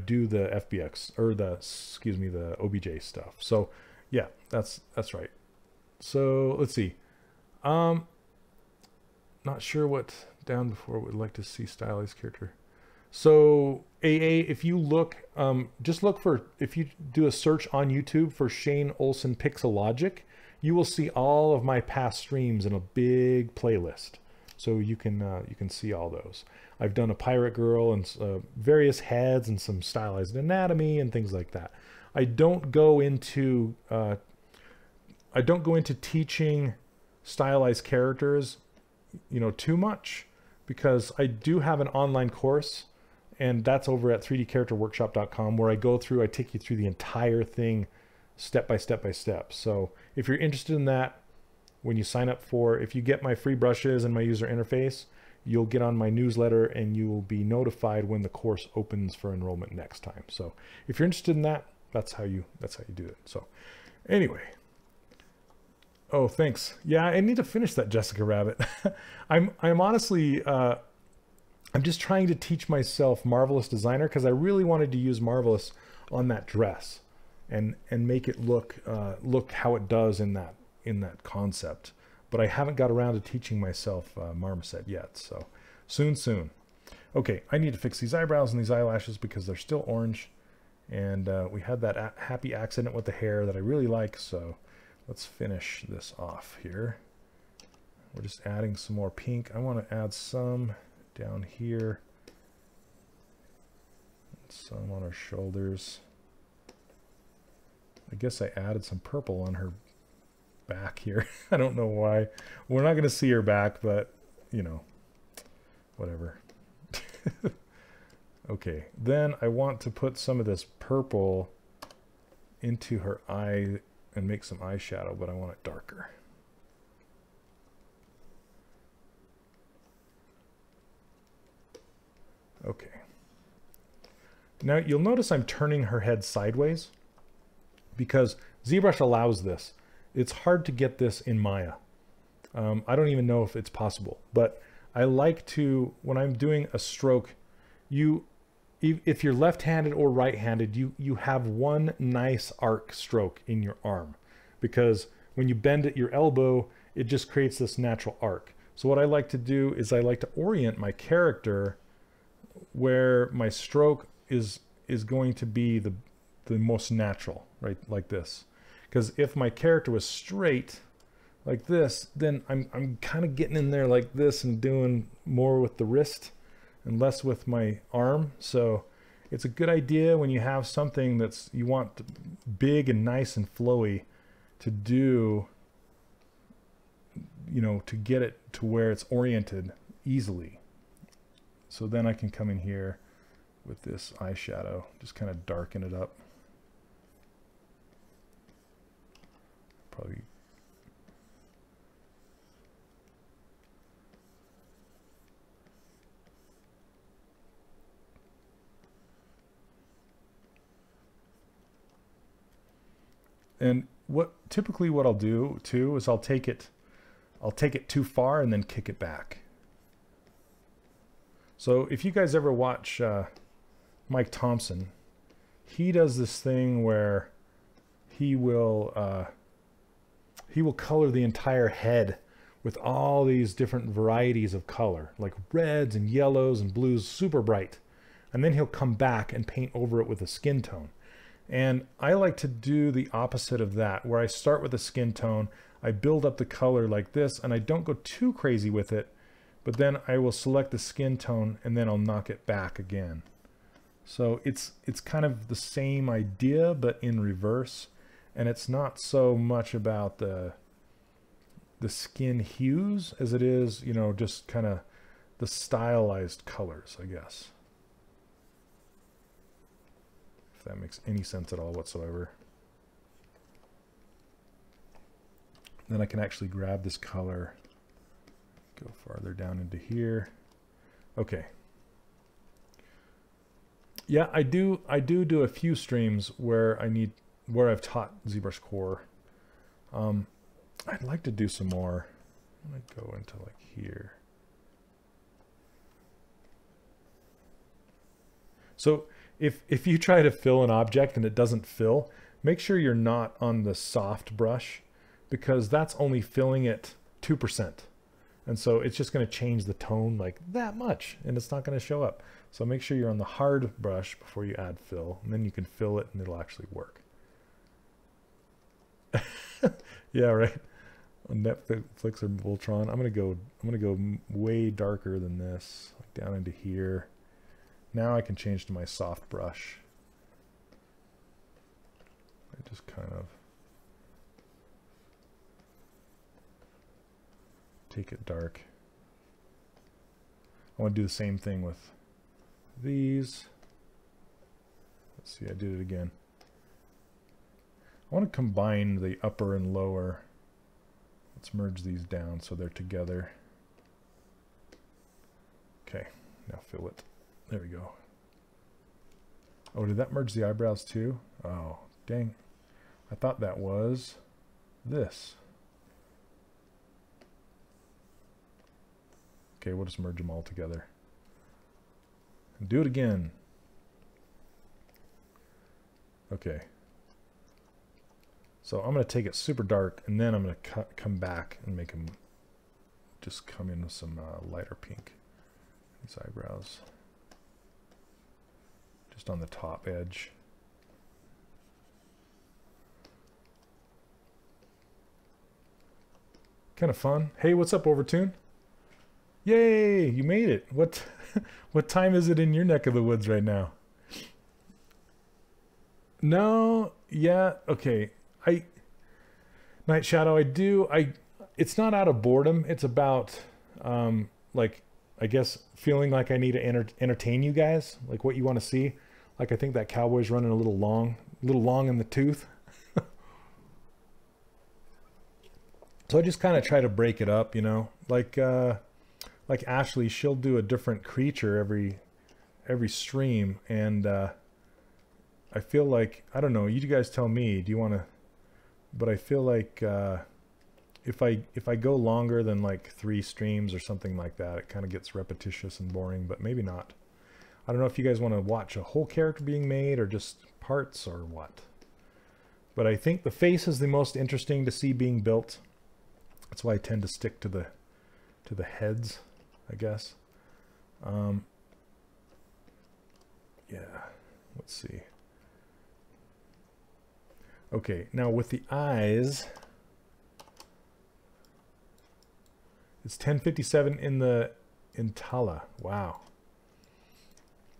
do the FBX, or the OBJ stuff. So yeah, that's right. So let's see. Not sure what down before would like to see stylized character. So AA, if you look, just look for, if you do a search on YouTube for Shane Olson Pixelogic, you will see all of my past streams in a big playlist. So you can see all those. I've done a pirate girl and various heads and some stylized anatomy and things like that. I don't go into teaching stylized characters, you know, too much, because I do have an online course, and that's over at 3dcharacterworkshop.com, where I take you through the entire thing step by step by step. So if you're interested in that, when you sign up if you get my free brushes and my user interface, you'll get on my newsletter and you will be notified when the course opens for enrollment next time. So if you're interested in that, that's how you do it. So anyway, oh, thanks. Yeah, I need to finish that Jessica Rabbit. I'm honestly, I'm just trying to teach myself Marvelous Designer, because I really wanted to use Marvelous on that dress and make it look how it does in that concept. But I haven't got around to teaching myself Marmoset yet, so soon. Okay, I need to fix these eyebrows and these eyelashes because they're still orange, and we had that happy accident with the hair that I really like, so let's finish this off here. We're just adding some more pink. I want to add some down here, some on her shoulders. I guess I added some purple on her back here. I don't know why. We're not going to see her back, but you know, whatever. Okay, then I want to put some of this purple into her eye and make some eyeshadow, but I want it darker. Okay. Now you'll notice I'm turning her head sideways because ZBrush allows this. It's hard to get this in Maya. I don't even know if it's possible, but I like to, when I'm doing a stroke, if you're left-handed or right-handed, you have one nice arc stroke in your arm, because when you bend at your elbow, it just creates this natural arc. So what I like to do is I like to orient my character where my stroke is going to be the most natural, right, like this. Because if my character was straight like this, then I'm kind of getting in there like this and doing more with the wrist and less with my arm. So it's a good idea when you have something that's you want big and nice and flowy to do, you know, to get it to where it's oriented easily. So then I can come in here with this eyeshadow, just kind of darken it up. Probably and typically what I'll do too is I'll take it too far and then kick it back. So if you guys ever watch Mike Thompson, he does this thing where he will color the entire head with all these different varieties of color, like reds and yellows and blues, super bright. And then he'll come back and paint over it with a skin tone. And I like to do the opposite of that, where I start with a skin tone, I build up the color like this, and I don't go too crazy with it, but then I will select the skin tone and then I'll knock it back again. So it's kind of the same idea, but in reverse. And it's not so much about the skin hues as it is, you know, just kind of the stylized colors, I guess. If that makes any sense at all whatsoever. Then I can actually grab this color, go farther down into here. Okay. Yeah, I do a few streams where I've taught ZBrush Core. I'd like to do some more. I'm gonna go into like here. So if you try to fill an object and it doesn't fill, make sure you're not on the soft brush, because that's only filling it 2%. And so it's just going to change the tone like that much, and it's not going to show up. So make sure you're on the hard brush before you add fill, and then you can fill it and it'll actually work. Yeah, right. On Netflix or Voltron, I'm gonna go way darker than this, like down into here. Now I can change to my soft brush. I just kind of take it dark. I want to do the same thing with these. Let's see, I did it again. I want to combine the upper and lower. Let's merge these down so they're together. Okay, now fill it. There we go. Oh, did that merge the eyebrows too? Oh, dang. I thought that was this. Okay, we'll just merge them all together. And do it again. Okay. So I'm going to take it super dark, and then I'm going to come back and make them just come in with some lighter pink. These eyebrows. Just on the top edge. Kind of fun. Hey, what's up, Overtune? Yay, you made it. What time is it in your neck of the woods right now? No, yeah, okay. Night Shadow, it's not out of boredom. It's about, like, I guess feeling like I need to entertain you guys, like what you want to see. Like, I think that cowboy's running a little long in the tooth. So I just kind of try to break it up, you know, like Ashley, she'll do a different creature every stream, and I feel like, I don't know, you guys tell me, do you want to, but I feel like if I go longer than like 3 streams or something like that, it kind of gets repetitious and boring, but maybe not. I don't know if you guys want to watch a whole character being made or just parts or what. But I think the face is the most interesting to see being built. That's why I tend to stick to the heads, I guess. Yeah, let's see. Okay, now with the eyes, it's 10:57 in Tala. Wow.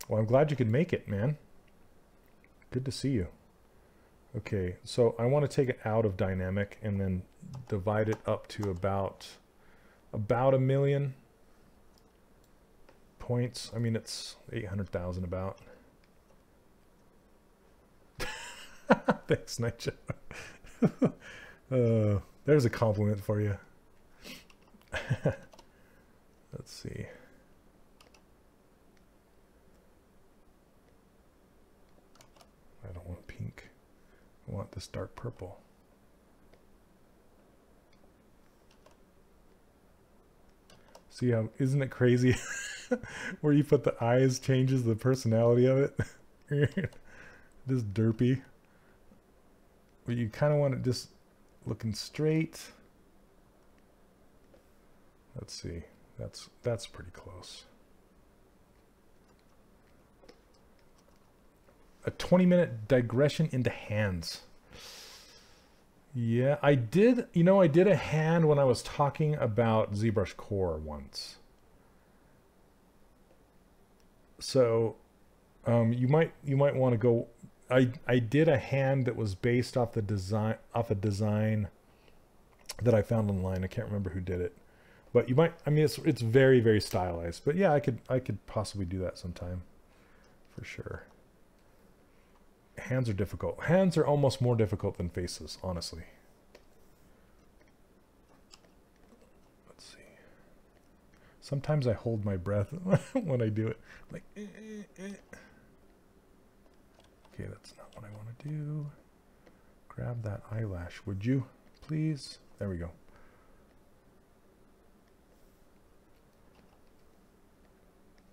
Well, I'm glad you could make it, man. Good to see you. Okay, so I want to take it out of dynamic and then divide it up to about 1 million points. I mean, it's 800,000 about. Thanks, Nightshade. There's a compliment for you. Let's see. I don't want pink. I want this dark purple. See how, isn't it crazy? Where you put the eyes changes the personality of it. Just derpy. But you kind of want it just looking straight. Let's see. That's pretty close. A 20-minute digression into hands. Yeah, I did, you know, I did a hand when I was talking about ZBrush Core once. So you might want to go, I did a hand that was based off a design that I found online. I can't remember who did it. But you might, I mean, it's very, very stylized. But yeah, I could possibly do that sometime for sure. Hands are difficult. Hands are almost more difficult than faces, honestly. Let's see. Sometimes I hold my breath when I do it. Like, Okay, that's not what I want to do. Grab that eyelash, would you, please? There we go.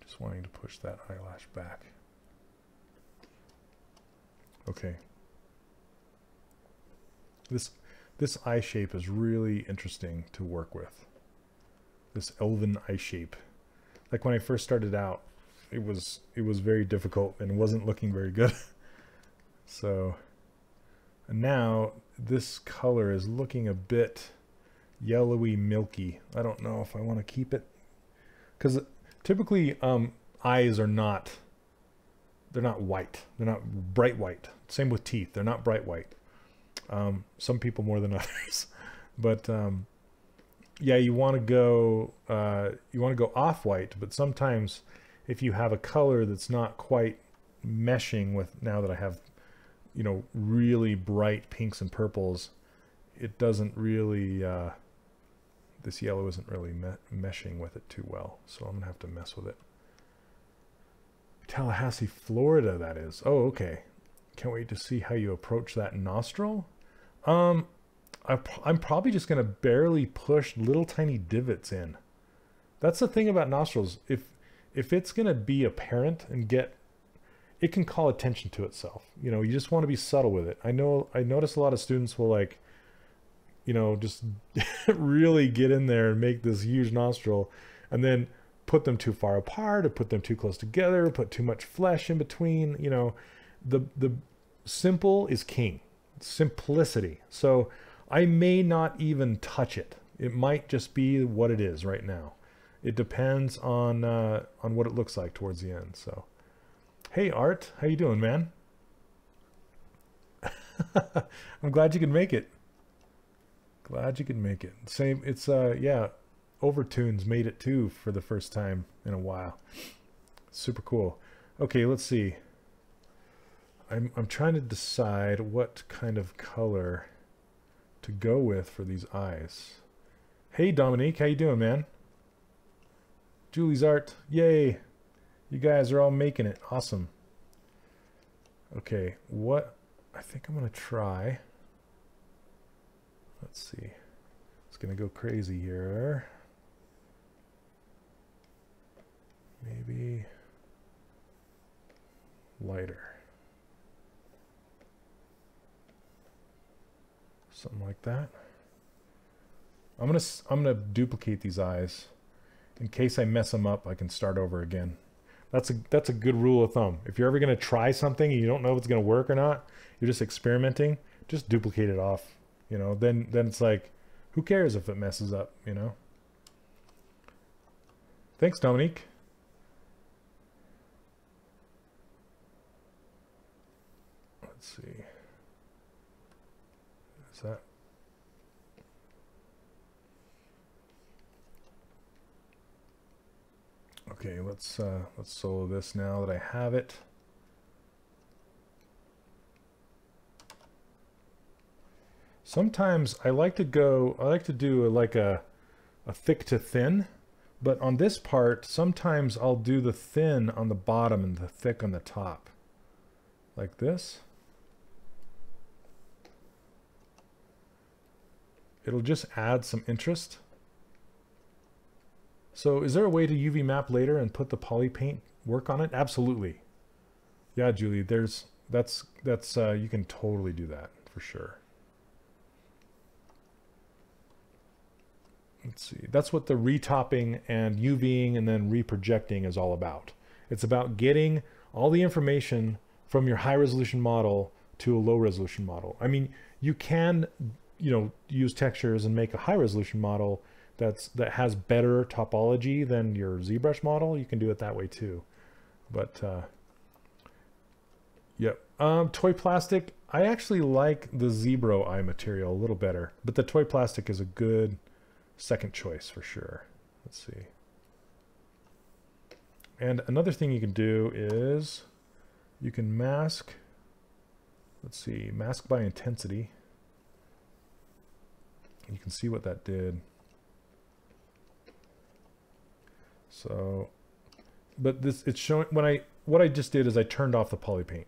Just wanting to push that eyelash back. Okay. This eye shape is really interesting to work with. This elven eye shape. Like when I first started out, it was very difficult and wasn't looking very good. So, and now this color is looking a bit yellowy, milky. I don't know if I want to keep it, because typically eyes are not, they're not white. They're not bright white. Same with teeth. They're not bright white. Some people more than others. But yeah, you want to go off-white, but sometimes if you have a color that's not quite meshing with, now that I have, you know, really bright pinks and purples, it doesn't really, this yellow isn't really meshing with it too well, so I'm gonna have to mess with it. Tallahassee, Florida, that is. Oh, okay. Can't wait to see how you approach that nostril. I'm probably just gonna barely push little tiny divots in. That's the thing about nostrils. If it's gonna be apparent and it can call attention to itself. You know, you just want to be subtle with it. I notice a lot of students will, like, you know, just really get in there and make this huge nostril, and then put them too far apart, or put them too close together, put too much flesh in between. You know, the simple is king. Simplicity. So I may not even touch it. It might just be what it is right now. It depends on what it looks like towards the end. So, hey Art, how you doing, man? I'm glad you could make it. Glad you could make it. Same. It's yeah. Overtunes made it too for the first time in a while. Super cool. Okay, let's see. I'm trying to decide what kind of color to go with for these eyes. Hey Dominique, how you doing, man? Julie's art, yay! You guys are all making it. Awesome. Okay, what I think I'm gonna try. Let's see. It's gonna go crazy here. Maybe lighter. Something like that. I'm gonna duplicate these eyes. In case I mess them up, I can start over again. That's a good rule of thumb. If you're ever gonna try something and you don't know if it's gonna work or not, you're just experimenting, just duplicate it off. You know, then it's like, who cares if it messes up, you know? Thanks, Dominique. Let's see. Is that? Okay, let's solo this now that I have it. Sometimes I like to do like a thick to thin, but on this part, sometimes I'll do the thin on the bottom and the thick on the top. Like this. It'll just add some interest. So is there a way to UV map later and put the poly paint work on it? Absolutely. Yeah, Julie, that's you can totally do that for sure. Let's see. That's what the retopping and UVing and then reprojecting is all about. It's about getting all the information from your high resolution model to a low resolution model. I mean, you can, you know, use textures and make a high resolution model that has better topology than your ZBrush model. You can do it that way too. But yep. Toy plastic, I actually like the Zebro eye material a little better, but the toy plastic is a good second choice for sure. Let's see. And another thing you can do is you can mask, let's see, mask by intensity. You can see what that did. So, but this, it's showing, what I just did is I turned off the poly paint.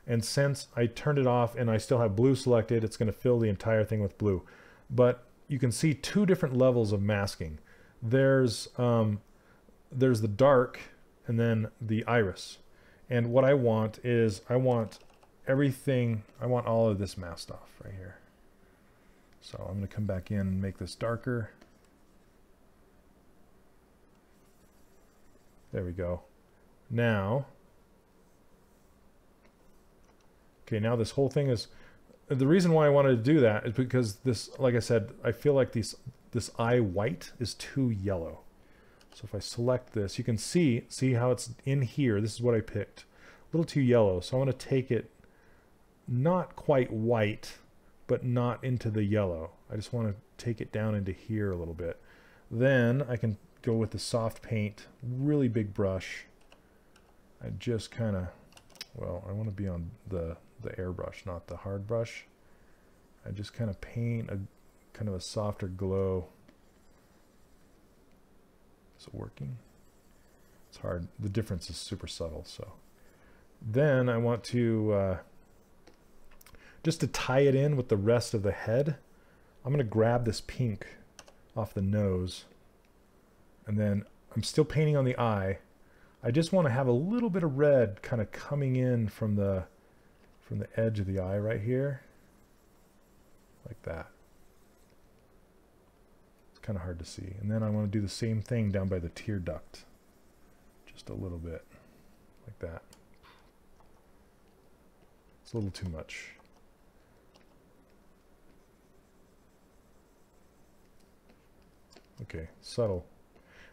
And since I turned it off and I still have blue selected, it's going to fill the entire thing with blue. But you can see two different levels of masking. There's the dark and then the iris. And what I want is, I want everything, I want all of this masked off right here. So I'm going to come back in and make this darker. There we go. Now, okay, now this whole thing is, the reason why I wanted to do that is because this, like I said, I feel like this eye white is too yellow. So if I select this, you can see how it's in here. This is what I picked. A little too yellow. So I want to take it not quite white, but not into the yellow. I just want to take it down into here a little bit. Then I can go with the soft paint, really big brush. I just kind of, well, I want to be on the airbrush, not the hard brush. I just kind of paint a kind of a softer glow. Is it working? It's hard. The difference is super subtle. So then I want to, just to tie it in with the rest of the head, I'm going to grab this pink off the nose. And then I'm still painting on the eye. I just want to have a little bit of red kind of coming in from the edge of the eye right here. Like that. It's kind of hard to see. And then I want to do the same thing down by the tear duct. Just a little bit. Like that. It's a little too much. Okay, subtle.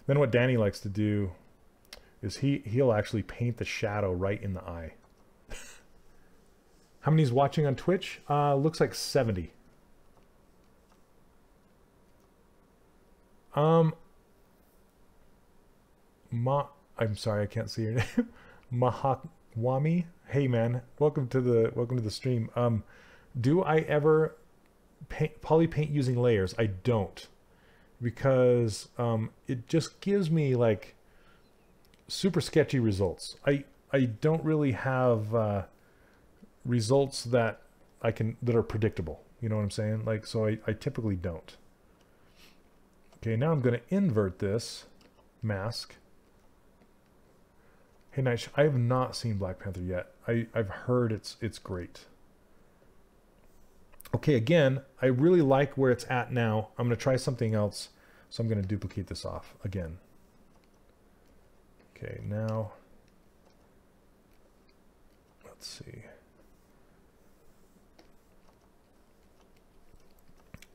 Then what Danny likes to do is he'll actually paint the shadow right in the eye. How many's watching on Twitch? Looks like 70. I'm sorry, I can't see your name. Mahakwami. Hey man, welcome to the stream. Do I ever poly paint using layers? I don't. Because it just gives me like super sketchy results. I don't really have results that that are predictable. You know what I'm saying? Like, so I typically don't. Okay, now I'm going to invert this mask. Hey Night, I have not seen Black Panther yet. I've heard it's great. Okay, again, I really like where it's at now. I'm going to try something else, so I'm going to duplicate this off again. Okay, now, let's see.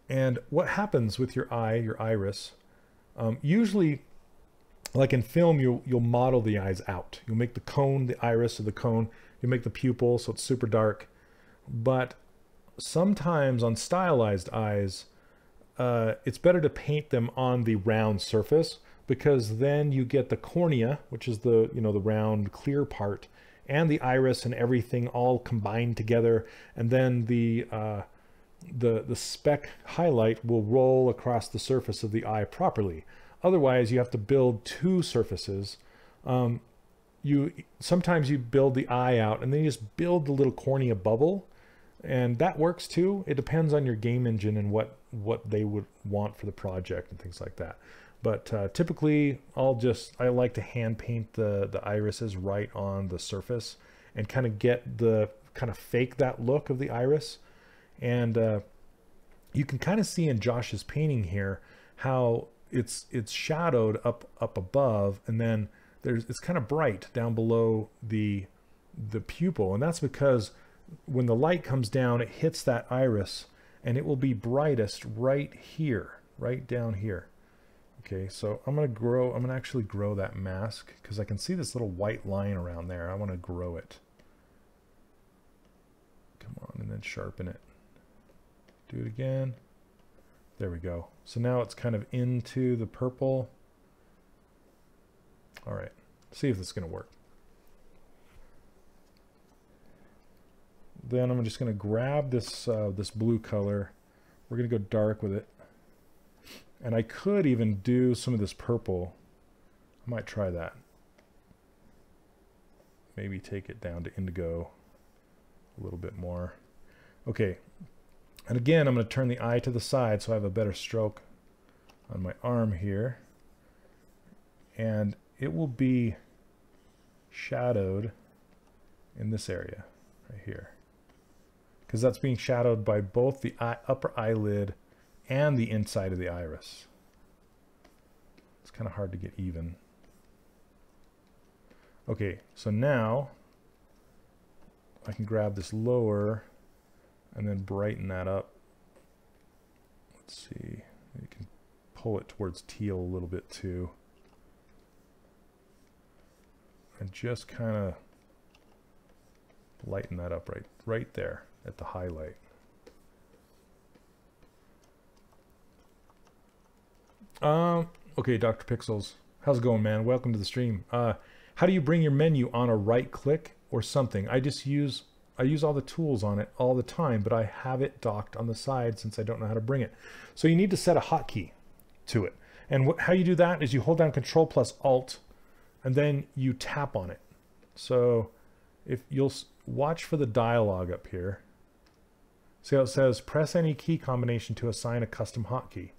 And what happens with your eye, your iris, usually, like in film, you'll model the eyes out. You'll make the cone, the iris of the cone. You make the pupil, so it's super dark. But sometimes on stylized eyes, it's better to paint them on the round surface, because then you get the cornea, which is the the round clear part, and the iris and everything all combined together, and then the speck highlight will roll across the surface of the eye properly. Otherwise, you have to build two surfaces. Sometimes you build the eye out and then you just build the little cornea bubble, and that works too. It depends on your game engine and what they would want for the project and things like that. But typically, I like to hand paint the irises right on the surface and kind of fake that look of the iris. And you can kind of see in Josh's painting here how it's shadowed up above, and then it's kind of bright down below the pupil, and that's because when the light comes down, it hits that iris, and it will be brightest right here, right down here. Okay, so I'm gonna actually grow that mask, because I can see this little white line around there. I want to grow it. Come on, and then sharpen it. Do it again. There we go. So now it's kind of into the purple. All right, see if this is going to work. Then I'm just going to grab this this blue color. We're going to go dark with it. And I could even do some of this purple. I might try that. Maybe take it down to indigo a little bit more. Okay. And again, I'm going to turn the eye to the side so I have a better stroke on my arm here. And it will be shadowed in this area right here, because that's being shadowed by both the upper eyelid and the inside of the iris. It's kind of hard to get even. Okay, so now I can grab this lower and then brighten that up. Let's see, you can pull it towards teal a little bit too. And just kind of lighten that up right there at the highlight. Okay, Dr. Pixels. How's it going, man? Welcome to the stream. How do you bring your menu on a right click or something? I use all the tools on it all the time, but I have it docked on the side since I don't know how to bring it. So you need to set a hotkey to it. And how you do that is you hold down Control plus Alt, and then you tap on it. So if you'll watch for the dialog up here, see how it says press any key combination to assign a custom hotkey.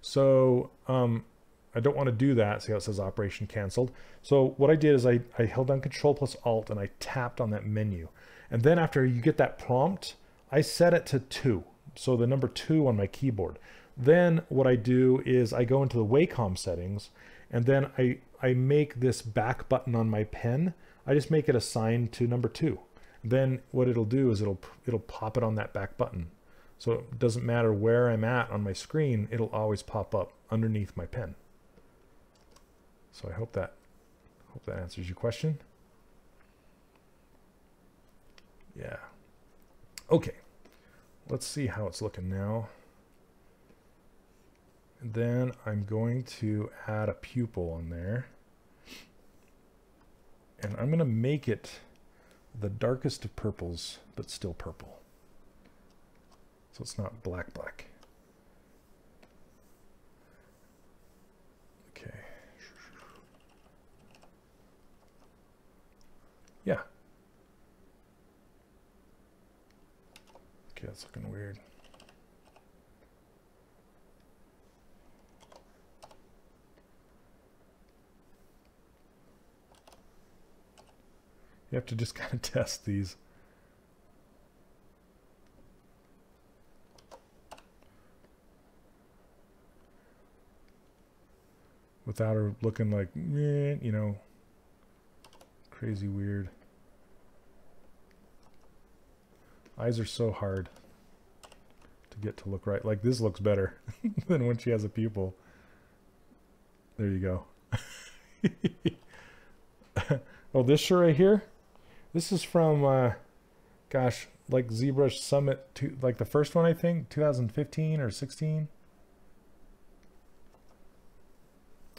So I don't want to do that. See how it says operation canceled. So what I did is I held down Control plus Alt and I tapped on that menu. And then after you get that prompt, I set it to 2. So the number 2 on my keyboard. Then what I do is I go into the Wacom settings, and then I make this back button on my pen. I just make it assigned to number 2. Then what it'll do is it'll pop it on that back button. So it doesn't matter where I'm at on my screen, it'll always pop up underneath my pen. So I hope that answers your question. Yeah. Okay. Let's see how it's looking now. And then I'm going to add a pupil on there. And I'm going to make it the darkest of purples, but still purple. So it's not black. Okay. Yeah. Okay, that's looking weird. You have to just kind of test these. Without her looking like, you know, crazy weird. Eyes are so hard to get to look right. Like this looks better than when she has a pupil. There you go. Oh, this shirt right here? This is from, gosh, like ZBrush Summit, like the first one, I think, 2015 or 16.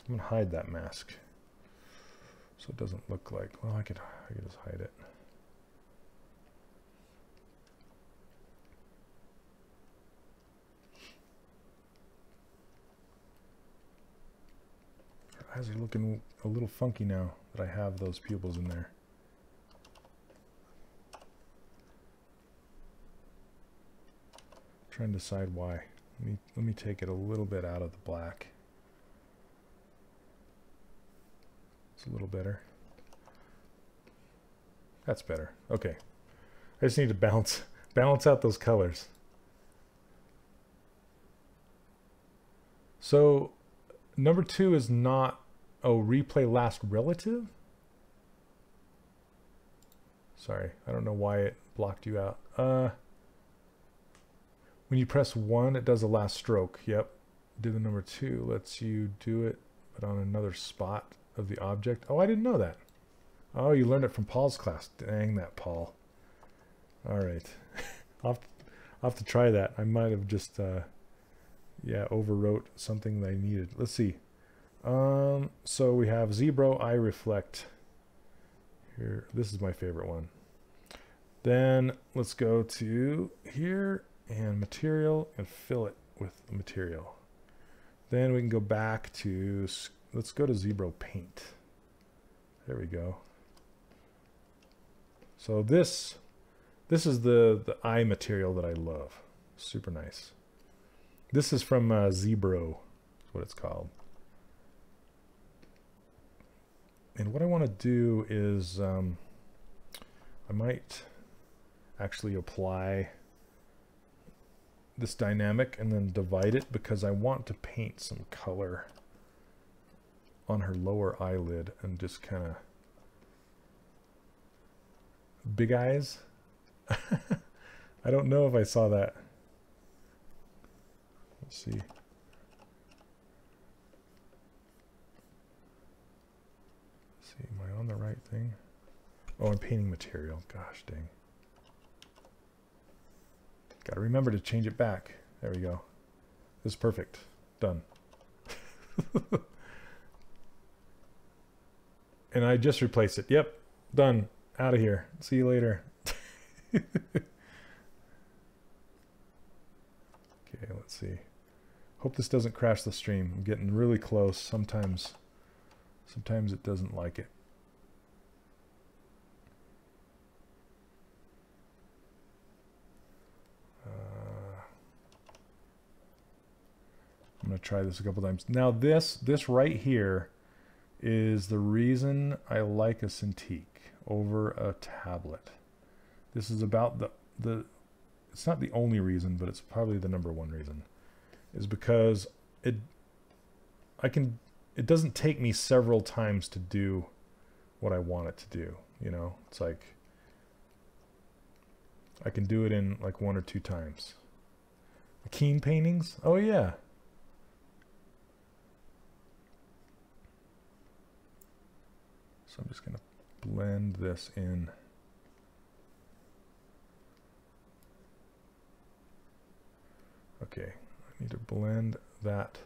I'm gonna hide that mask so it doesn't look like, well, I could just hide it. Her eyes are looking a little funky now that I have those pupils in there. Trying to decide why. Let me take it a little bit out of the black. It's a little better. That's better. Okay. I just need to balance out those colors. So number 2 is not, oh, replay last relative? Sorry, I don't know why it blocked you out. When you press 1, it does a last stroke. Yep. Do the number 2 lets you do it, but on another spot of the object. Oh, I didn't know that. Oh, you learned it from Paul's class. Dang that, Paul. All right. I'll have to try that. I might have just, yeah, overwrote something that I needed. Let's see. So we have Zebro Eye Reflect. Here, this is my favorite one. Then let's go to here and material and fill it with material. Then we can go back to, let's go to Zebro Paint. There we go. So this is the eye material that I love. Super nice. This is from Zebro, is what it's called. And what I want to do is I might actually apply this dynamic and then divide it, because I want to paint some color on her lower eyelid and just kind of big eyes. I don't know if I saw that. Let's see. Am I on the right thing? Oh, I'm painting material. Gosh dang. Gotta remember to change it back. There we go. This is perfect. Done. And I just replaced it. Yep, done. Out of here. See you later. Okay, let's see. Hope this doesn't crash the stream. I'm getting really close. Sometimes it doesn't like it. I'm going to try this a couple times. Now this right here is the reason I like a Cintiq over a tablet. This is about the it's not the only reason, but it's probably the #1 reason, is because it doesn't take me several times to do what I want it to do, you know? It's like I can do it in like 1 or 2 times. Keen paintings? Oh yeah. So I'm just going to blend this in. Okay, I need to blend that.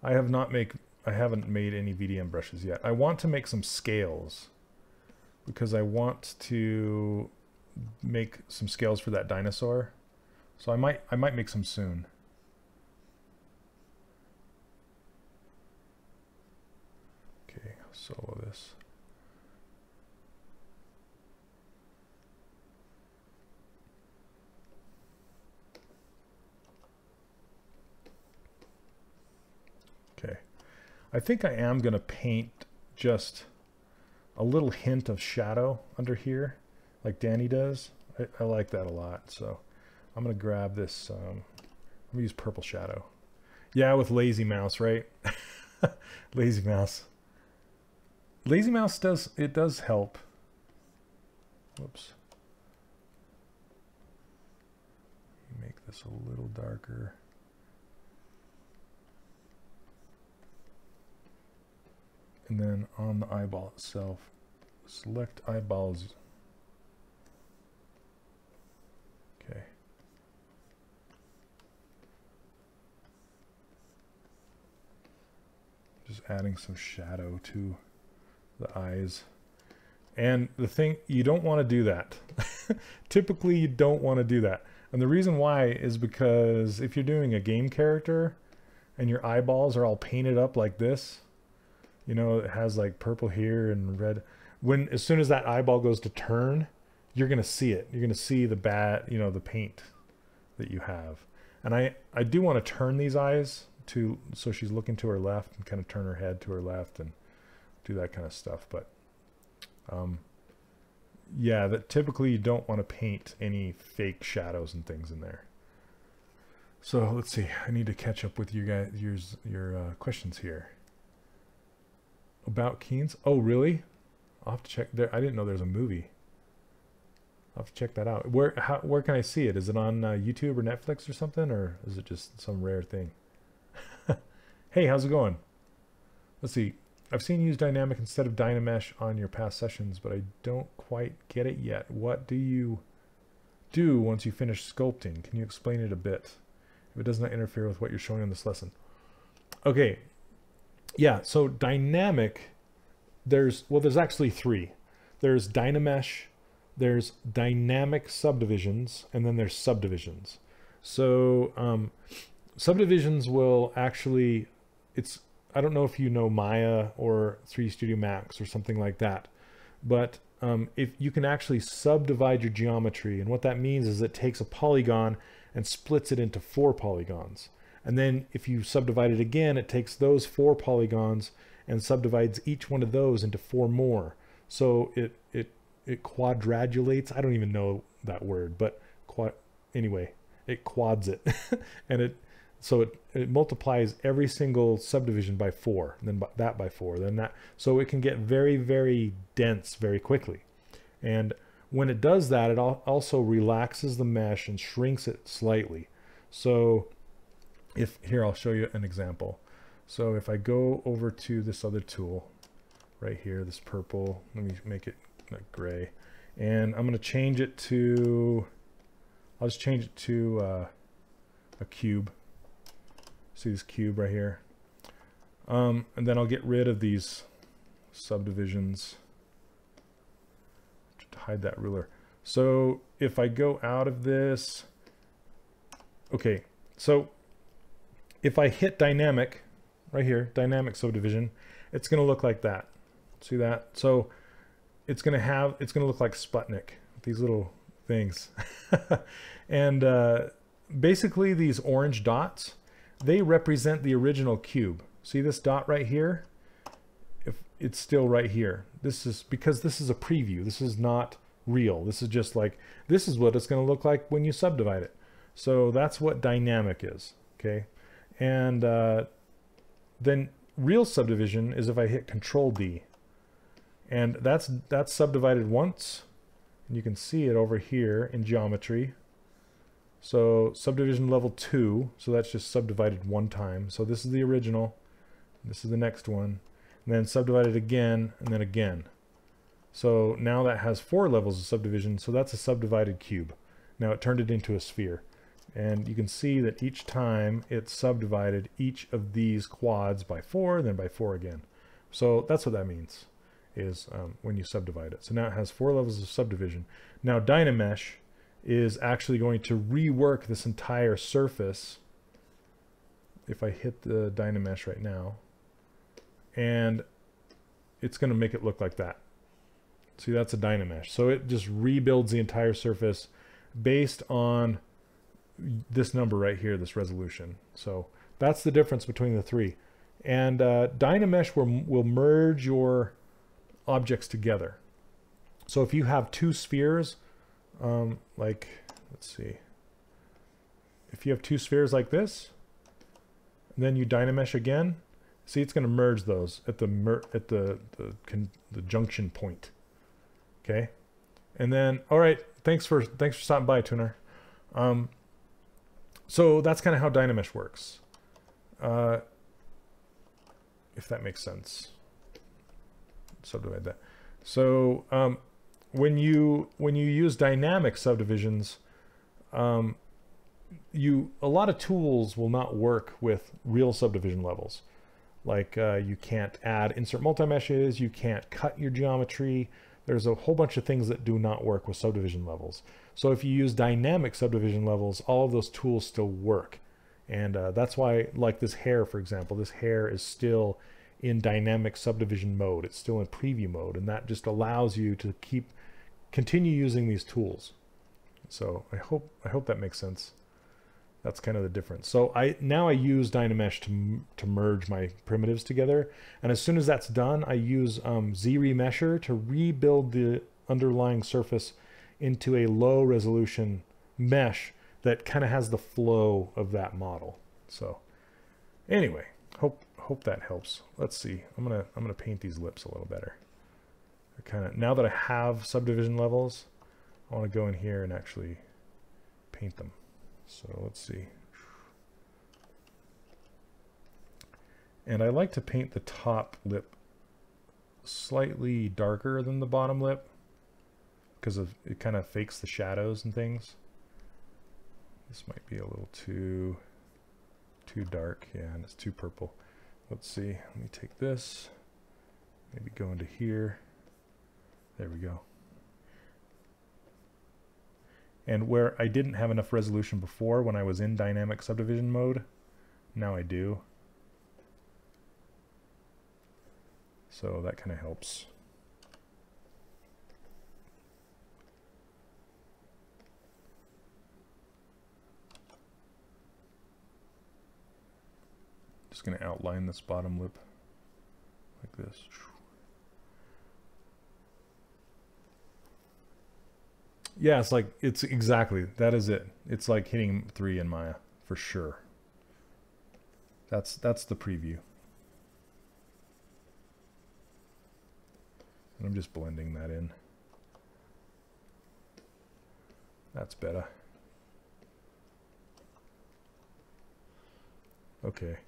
I haven't made any VDM brushes yet. I want to make some scales because I want to make some scales for that dinosaur. So I might make some soon. Okay, solo this. Okay, I think I am going to paint just a little hint of shadow under here, like Danny does. I like that a lot, so I'm going to grab this. I'm going to use purple shadow. Yeah, with Lazy Mouse, right? Lazy Mouse. Lazy Mouse does help. Whoops. Make this a little darker. And then on the eyeball itself, select eyeballs. Okay. Just adding some shadow to the eyes. And the thing, you don't want to do that. Typically, you don't want to do that. And the reason why is because if you're doing a game character and your eyeballs are all painted up like this, you know, it has like purple here and red. As soon as that eyeball goes to turn, you're going to see it. You're going to see the the paint that you have. And I do want to turn these eyes so she's looking to her left and kind of turn her head to her left and do that kind of stuff. But yeah, that typically you don't want to paint any fake shadows and things in there. So let's see. I need to catch up with you guys, your questions here. About Keens? Oh, really? I'll have to check there. I didn't know there's a movie. I'll have to check that out. Where can I see it? Is it on YouTube or Netflix or something, or is it just some rare thing? Hey, how's it going? Let's see. I've seen you use Dynamic instead of Dynamesh on your past sessions, but I don't quite get it yet. What do you do once you finish sculpting? Can you explain it a bit? If it does not interfere with what you're showing in this lesson. Okay. Yeah, so Dynamic, there's actually 3. There's Dynamesh, there's Dynamic subdivisions, and then there's subdivisions. So subdivisions will actually, I don't know if you know Maya or 3D Studio Max or something like that, but if you can actually subdivide your geometry, and what that means is it takes a polygon and splits it into 4 polygons. And then if you subdivide it again, it takes those 4 polygons and subdivides each one of those into 4 more. So it quadradulates. I don't even know that word, but anyway, it quads it. And so it multiplies every single subdivision by 4, and then that by 4, then that. So it can get very, very dense very quickly. And when it does that, it also relaxes the mesh and shrinks it slightly. So here, I'll show you an example. So if I go over to this other tool right here, this purple, let me make it like gray, and I'm going to change it to, I'll just change it to a cube. See this cube right here? And then I'll get rid of these subdivisions to hide that ruler. So if I go out of this, okay, so if I hit dynamic right here, dynamic subdivision, it's going to look like that. See that? So it's going to look like Sputnik, these little things. And basically these orange dots, they represent the original cube. See this dot right here? If it's still right here. This is because this is a preview. This is not real. This is just like, this is what it's going to look like when you subdivide it. So that's what dynamic is. Okay. And then real subdivision is if I hit Control D. And that's subdivided once. And you can see it over here in geometry. So subdivision level 2, so that's just subdivided one time. So this is the original, this is the next one, and then subdivided again, and then again. So now that has 4 levels of subdivision, so that's a subdivided cube. Now it turned it into a sphere. And you can see that each time it subdivided each of these quads by 4, then by 4 again. So that's what that means, is when you subdivide it. So now it has 4 levels of subdivision. Now Dynamesh is actually going to rework this entire surface. If I hit the Dynamesh right now, and it's going to make it look like that. See, that's a Dynamesh. So it just rebuilds the entire surface based on this number right here, this resolution. So that's the difference between the three. And Dynamesh will merge your objects together. So if you have 2 spheres, like, let's see, if you have 2 spheres like this, then you Dynamesh again, see, it's going to merge those at the junction point. Okay, and then, all right, thanks for stopping by, Tuner. So that's kind of how Dynamesh works, if that makes sense. Subdivide that. So when you use dynamic subdivisions, a lot of tools will not work with real subdivision levels. Like you can't add insert multi-meshes, you can't cut your geometry. There's a whole bunch of things that do not work with subdivision levels. So if you use dynamic subdivision levels, all of those tools still work. And that's why, like this hair, for example, this hair is still in dynamic subdivision mode. It's still in preview mode, and that just allows you to continue using these tools. So I hope that makes sense. That's kind of the difference. So now I use Dynamesh to merge my primitives together, and as soon as that's done, I use Z-Remesher to rebuild the underlying surface into a low resolution mesh that kind of has the flow of that model. So anyway, hope that helps. Let's see. I'm gonna paint these lips a little better. Now that I have subdivision levels, I want to go in here and actually paint them. So let's see. And I like to paint the top lip slightly darker than the bottom lip because it kind of fakes the shadows and things. This might be a little too dark, yeah, and it's too purple. Let's see. Let me take this, maybe go into here. There we go. And where I didn't have enough resolution before when I was in dynamic subdivision mode, now I do. So that kind of helps. Just going to outline this bottom lip like this. Yeah, it's exactly, that is it. It's like hitting 3 in Maya for sure. That's the preview. And I'm just blending that in. That's better. Okay.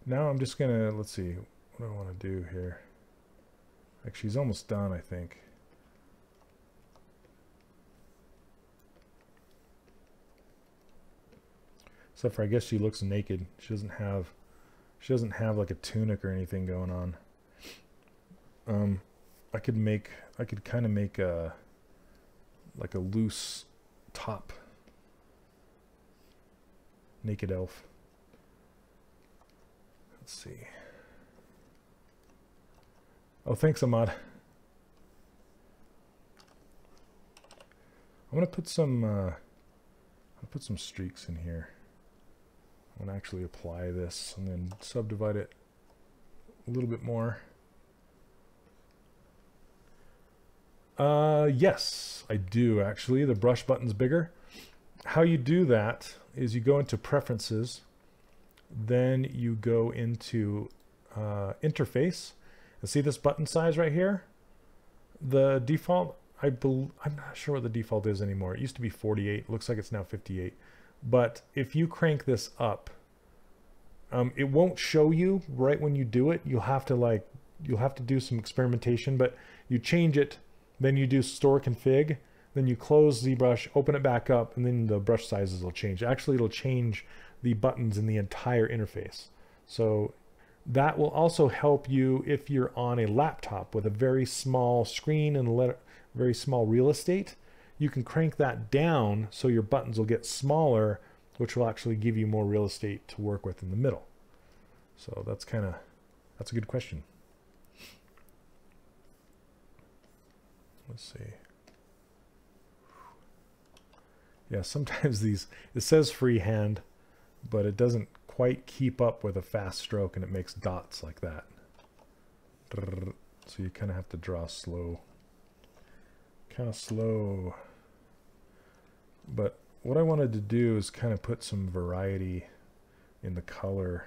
Now I'm just gonna, let's see, what do I want to do here? Actually, she's almost done, I think. Except for, I guess she looks naked. She She doesn't have like a tunic or anything going on. I could kind of make a like a loose top. Naked elf. Let's see. Oh, thanks, Ahmad. I'm gonna put some I'll put some streaks in here. I'm gonna actually apply this and then subdivide it a little bit more. Yes, I do actually. The brush button's bigger. How you do that is you go into preferences, then you go into interface, and see this button size right here? The default, I'm not sure what the default is anymore. It used to be 48, looks like it's now 58. But if you crank this up, it won't show you right when you do it. You'll have to do some experimentation, but you change it, then you do store config, then you close ZBrush, open it back up, and then the brush sizes will change. Actually, it'll change the buttons in the entire interface. So that will also help you if you're on a laptop with a very small screen and very small real estate. You can crank that down so your buttons will get smaller, which will actually give you more real estate to work with in the middle. So that's a good question. Let's see. Yeah, sometimes it says freehand, but it doesn't quite keep up with a fast stroke and it makes dots like that. So you kind of have to draw slow. Kind of slow. But what I wanted to do is kind of put some variety in the color.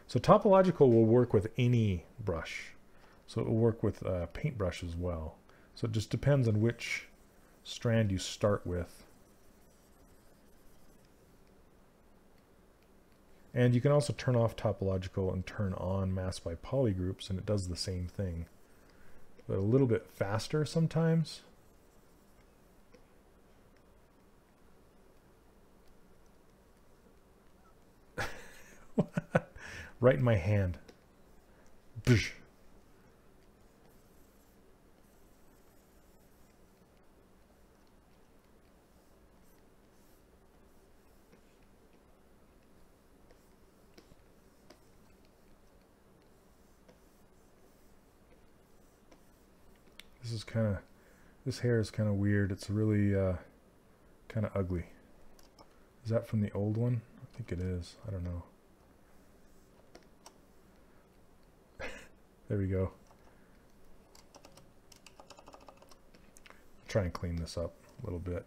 So topological will work with any brush. So it will work with paintbrush as well. So it just depends on which strand you start with. And you can also turn off topological and turn on mask by polygroups, and it does the same thing. But a little bit faster sometimes. Right in my hand. Bzz. This hair is kind of weird. It's really kind of ugly. Is that from the old one? I think it is. I don't know. There we go. Try and clean this up a little bit.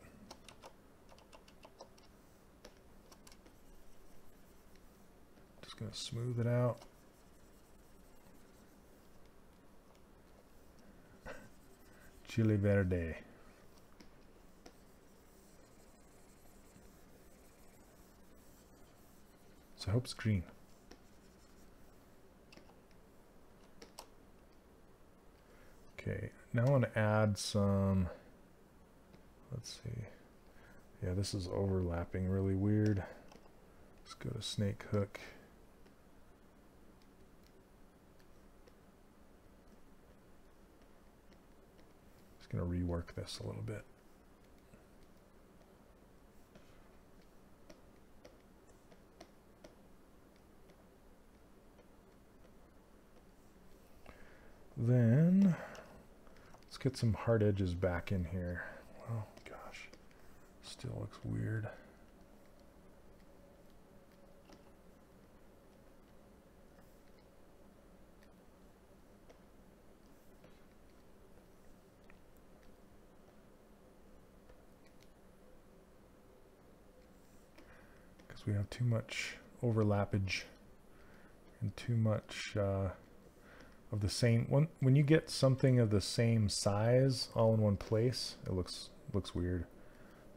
Just gonna smooth it out. Chili verde. So I hope it's green. Okay, now I want to add some, let's see. Yeah, this is overlapping really weird. Let's go to snake hook. Just going to rework this a little bit. Then let's get some hard edges back in here. Oh gosh, still looks weird. Because we have too much overlappage and too much of the same one. When you get something of the same size all in one place, it looks weird.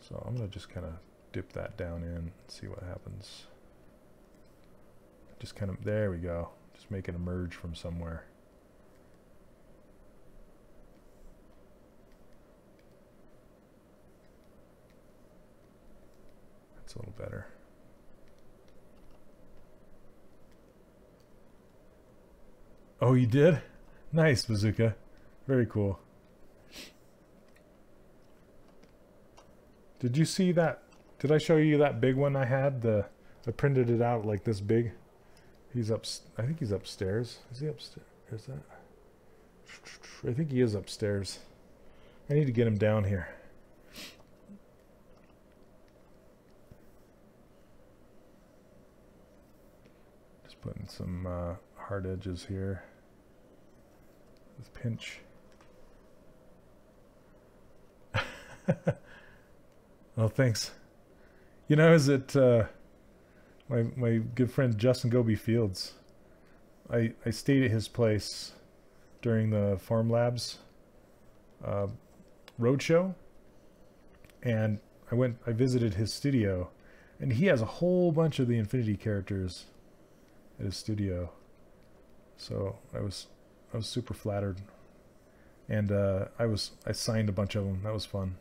So I'm gonna just kind of dip that down in and see what happens. Just kind of, there we go. Just make it emerge from somewhere. That's a little better. Oh, you did? Nice, Bazooka. Very cool. Did you see that? Did I show you that big one I had? I printed it out like this big. He's up. I think he's upstairs. Is he upstairs? Is that? I think he is upstairs. I need to get him down here. Just putting some hard edges here. With pinch. Oh, thanks. You know, is it my good friend Justin Goby Fields? I stayed at his place during the Farm Labs roadshow, and I visited his studio, and he has a whole bunch of the Infinity characters at his studio. So I was super flattered, and I signed a bunch of them. That was fun.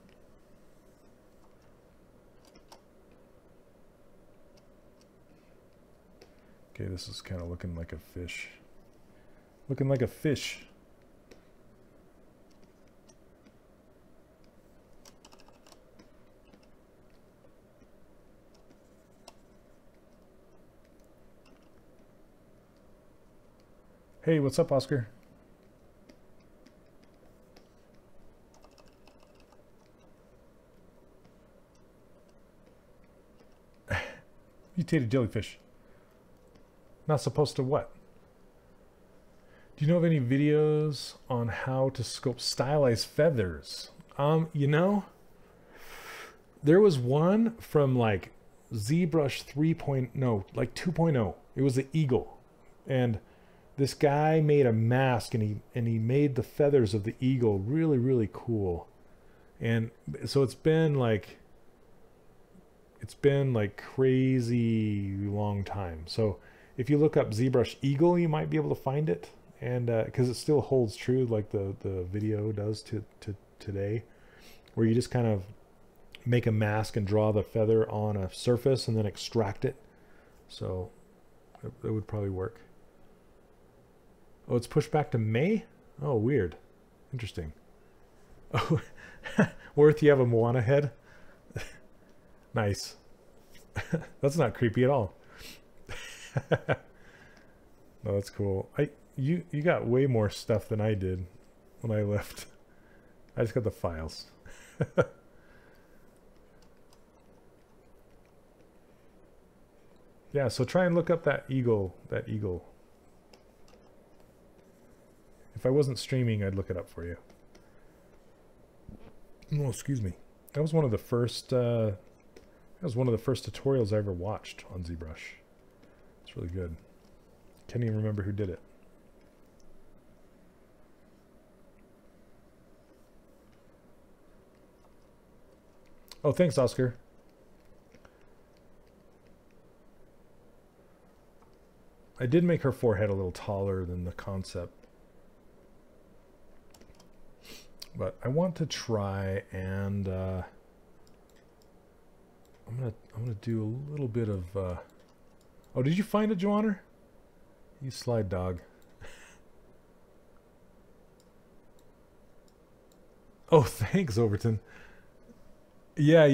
Okay, this is kind of looking like a fish. Looking like a fish. Hey, what's up, Oscar? Mutated jellyfish. Not supposed to what? Do you know of any videos on how to sculpt stylized feathers? You know, there was one from like ZBrush 3.0, no, like 2.0. It was the eagle, and this guy made a mask, and he made the feathers of the eagle really, really cool. And so it's been like crazy long time. So if you look up ZBrush Eagle, you might be able to find it, and because it still holds true like the video does to today, where you just kind of make a mask and draw the feather on a surface and then extract it. So that would probably work. Oh, it's pushed back to May? Oh, weird. Interesting. Oh, Worth, you have a Moana head? Nice. That's not creepy at all. No, that's cool. You got way more stuff than I did when I left. I just got the files. Yeah, so try and look up that eagle. If I wasn't streaming, I'd look it up for you. Oh, excuse me. That was one of the first tutorials I ever watched on ZBrush. It's really good. Can't even remember who did it. Oh, thanks, Oscar. I did make her forehead a little taller than the concept. But I want to try and I'm gonna do a little bit of oh, did you find it, Joanner? You slide dog. Oh, thanks, Overton. Yeah.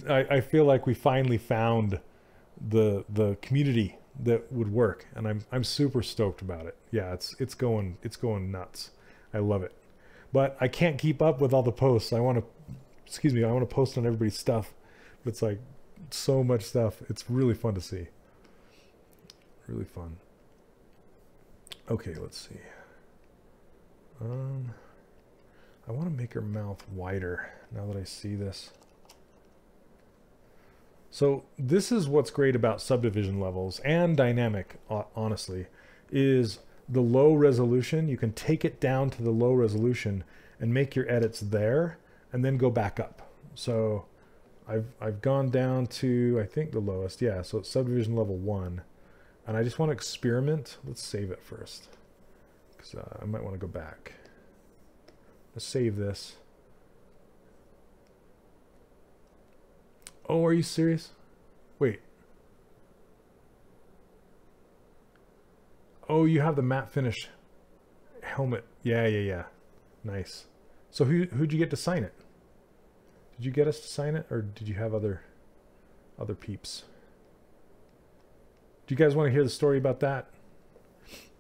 I feel like we finally found the community that would work, and I'm super stoked about it. Yeah, it's going nuts. I love it. But I can't keep up with all the posts. I want to post on everybody's stuff. It's like so much stuff. It's really fun to see. Really fun. Okay, let's see. I want to make her mouth wider now that I see this. So this is what's great about subdivision levels and dynamic, honestly, is the low resolution. You can take it down to the low resolution and make your edits there and then go back up. So I've gone down to, I think, the lowest. Yeah, so it's subdivision level 1. And I just want to experiment. Let's save it first, because I might want to go back. Let's save this. Oh, are you serious? Wait. Oh, you have the matte finish helmet. Yeah, yeah, yeah. Nice. So who'd you get to sign it? Did you get us to sign it, or did you have other peeps? Do you guys want to hear the story about that?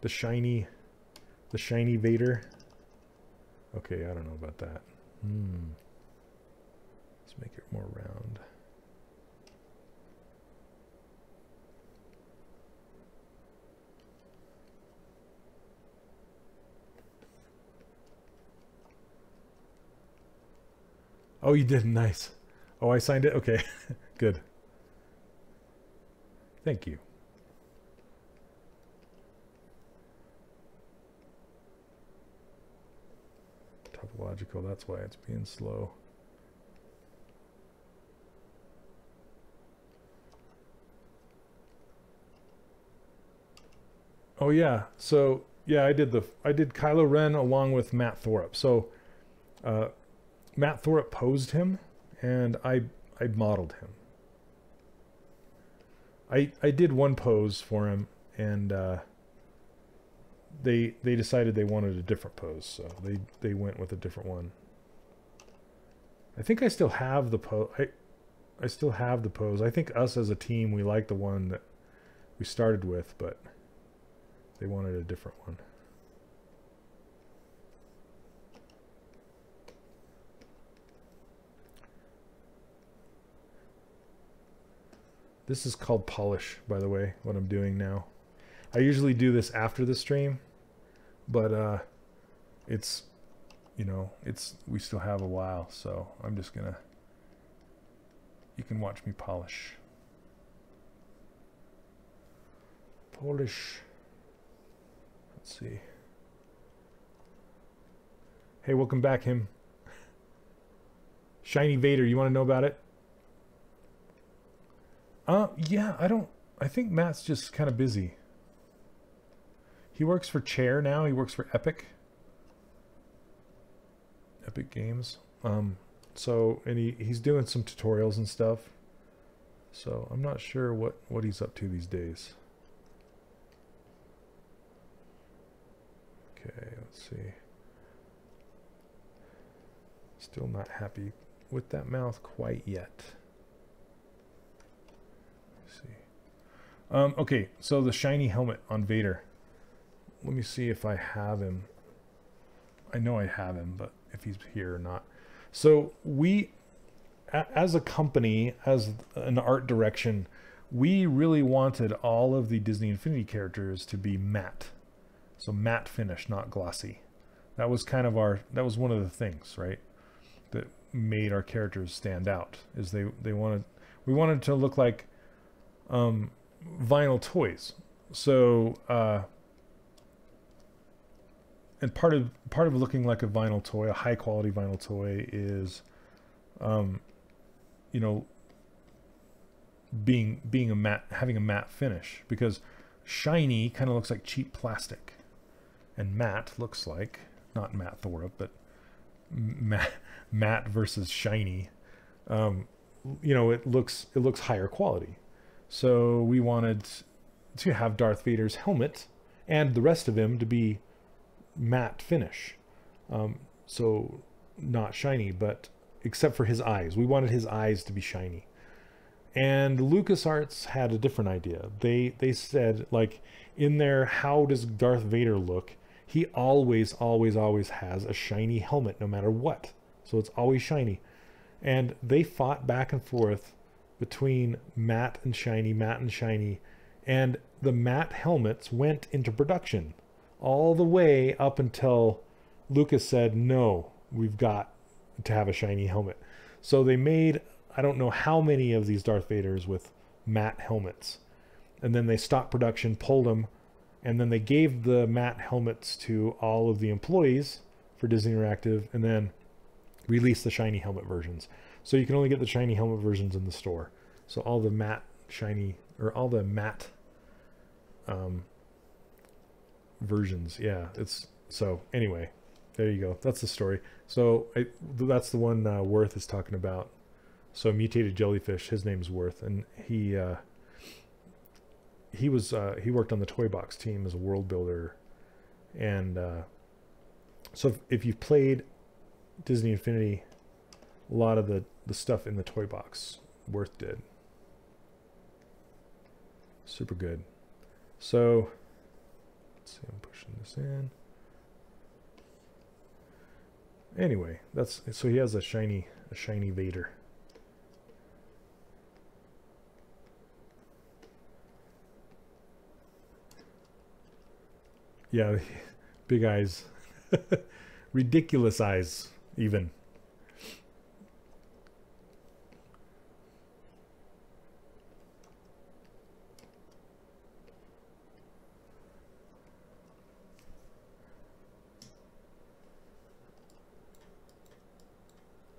The shiny Vader. Okay, I don't know about that. Let's make it more round. Oh, you did? Nice. Oh, I signed it? Okay, good. Thank you. Topological, that's why it's being slow. Oh yeah, so yeah, I did Kylo Ren along with Matt Thorup. So Matt Thorup posed him, and I modeled him. I did one pose for him, and they decided they wanted a different pose, so they went with a different one. I think I still have the pose. I still have the pose. I think us as a team, we like the one that we started with, but they wanted a different one. This is called polish, by the way, what I'm doing now. I usually do this after the stream, but it's, you know, we still have a while, so I'm just gonna, you can watch me polish. Polish. Let's see. Hey, welcome back, him. Shiny Vader, you want to know about it? Yeah, I think Matt's just kind of busy. He works for Chair now. He works for Epic Games. So, and he's doing some tutorials and stuff. So I'm not sure what he's up to these days. Okay, let's see. Still not happy with that mouth quite yet. Okay, so the shiny helmet on Vader. Let me see if I have him. I know I have him, but if he's here or not. So we, as a company, as an art direction, we really wanted all of the Disney Infinity characters to be matte. So matte finish, not glossy. That was kind of that was one of the things, right, that made our characters stand out, is we wanted to look like vinyl toys. So and part of looking like a vinyl toy, a high quality vinyl toy, is you know, being a matte, having a matte finish, because shiny kind of looks like cheap plastic, and matte looks like, not Matt Thorup, but matte versus shiny, you know, it looks higher quality. So we wanted to have Darth Vader's helmet and the rest of him to be matte finish. So not shiny, but except for his eyes. We wanted his eyes to be shiny. And LucasArts had a different idea. They said, like, in their how does Darth Vader look, he always has a shiny helmet no matter what. So it's always shiny. And they fought back and forth between matte and shiny, and the matte helmets went into production all the way up until Lucas said, no, we've got to have a shiny helmet. So they made, I don't know how many of these Darth Vaders with matte helmets, and then they stopped production, pulled them, and then they gave the matte helmets to all of the employees for Disney Interactive, and then released the shiny helmet versions. So you can only get the shiny helmet versions in the store. So all the matte shiny, or all the matte versions, yeah, it's, so anyway, there you go, that's the story. So that's the one Worth is talking about. So Mutated Jellyfish, his name's Worth, and he he worked on the Toy Box team as a world builder, and so if you've played Disney Infinity, a lot of the stuff in the Toy Box Worth did. Super good. So let's see, I'm pushing this in. Anyway, so he has a shiny Vader. Yeah, big eyes. Ridiculous eyes, even.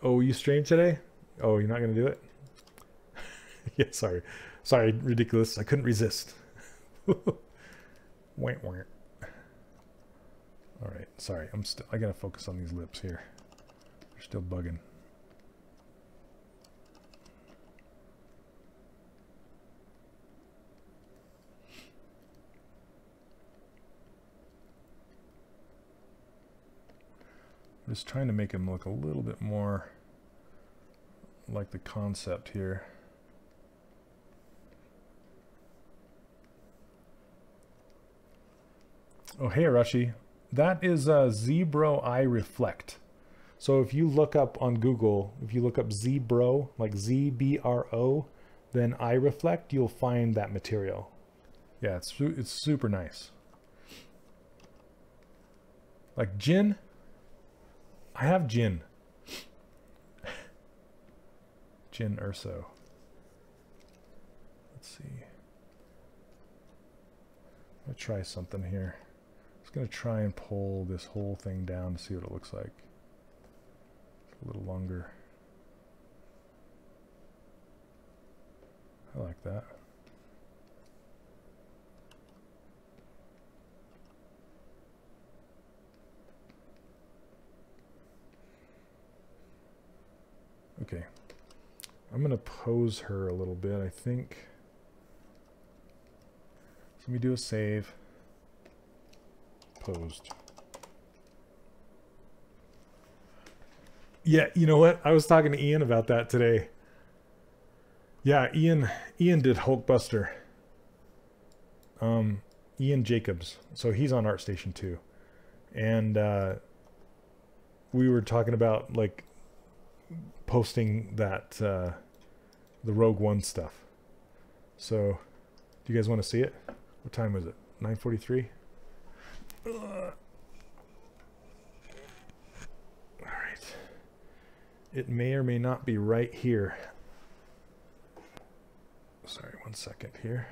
Oh, you stream today? Oh, you're not going to do it? Yeah, sorry. Sorry, ridiculous. I couldn't resist. Wait. All right, sorry. I got to focus on these lips here. They're still bugging. I'm just trying to make him look a little bit more like the concept here. Oh, hey, Arashi. That is ZBro Eye Reflect. So if you look up on Google, if you look up ZBro, like ZBRO, then Eye Reflect, you'll find that material. Yeah, it's super nice. Like Jin. I have Jin. Jin Urso. Let's see. I'm gonna try something here. I'm just gonna try and pull this whole thing down to see what it looks like. A little longer. I like that. Okay, I'm gonna pose her a little bit, I think. So let me do a save. Posed. Yeah, you know what? I was talking to Ian about that today. Yeah, Ian did Hulkbuster. Ian Jacobs. So he's on ArtStation too. And we were talking about like posting that the Rogue One stuff. So do you guys want to see it? What time was it? 9:43? All right. It may or may not be right here. Sorry, 1 second here.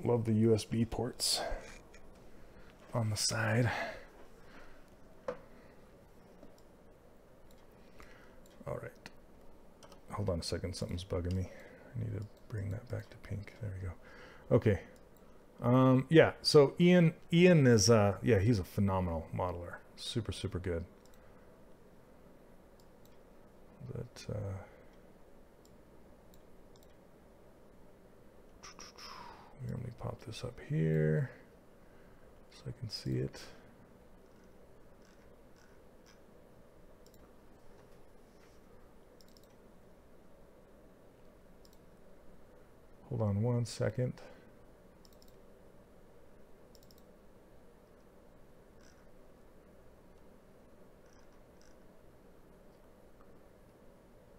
Love the USB ports on the side. All right. Hold on a second. Something's bugging me. I need to bring that back to pink. There we go. Okay. Yeah. So Ian is yeah, he's a phenomenal modeler. Super, super good. But let me pop this up here so I can see it. Hold on 1 second.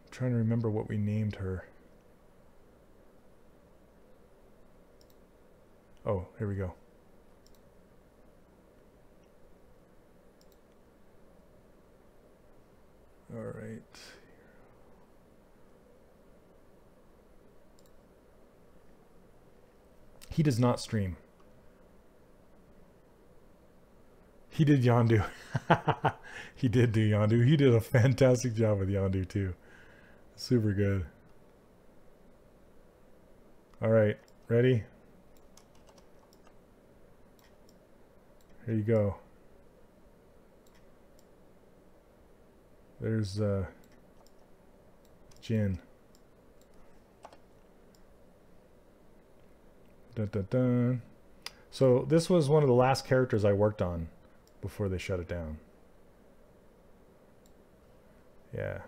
I'm trying to remember what we named her. Oh, here we go. All right. He does not stream. He did Yondu. He did do Yondu. He did a fantastic job with Yondu too. Super good. All right, ready? Here you go. There's Jin. Dun, dun, dun. So this was one of the last characters I worked on before they shut it down. Yeah.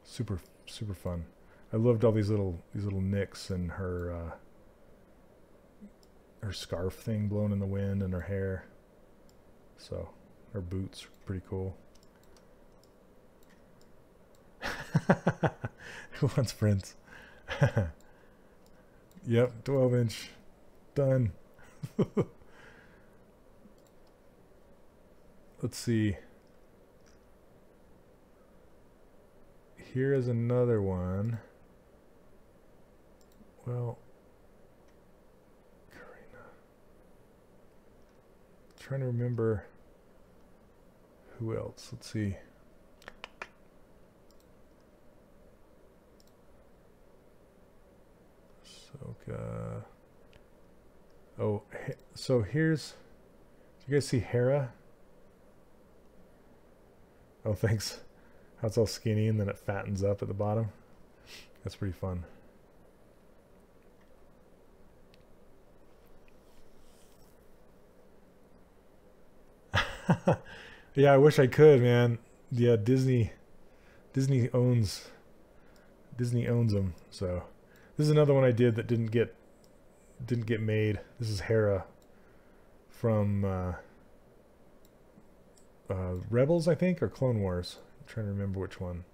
Super fun. I loved all these little nicks and her scarf thing blowing in the wind and her hair. So her boots pretty cool. Who wants Prince? Yep, 12-inch. Done. Let's see. Here is another one. Well, Karina. Trying to remember who else. Let's see. Soka. Oh, so here's. Do you guys see Hera? Oh, thanks. How it's all skinny and then it fattens up at the bottom. That's pretty fun. Yeah, I wish I could, man. Yeah, Disney owns them. So this is another one I did that didn't get made. This is Hera from Rebels, I think, or Clone Wars. I'm trying to remember which one.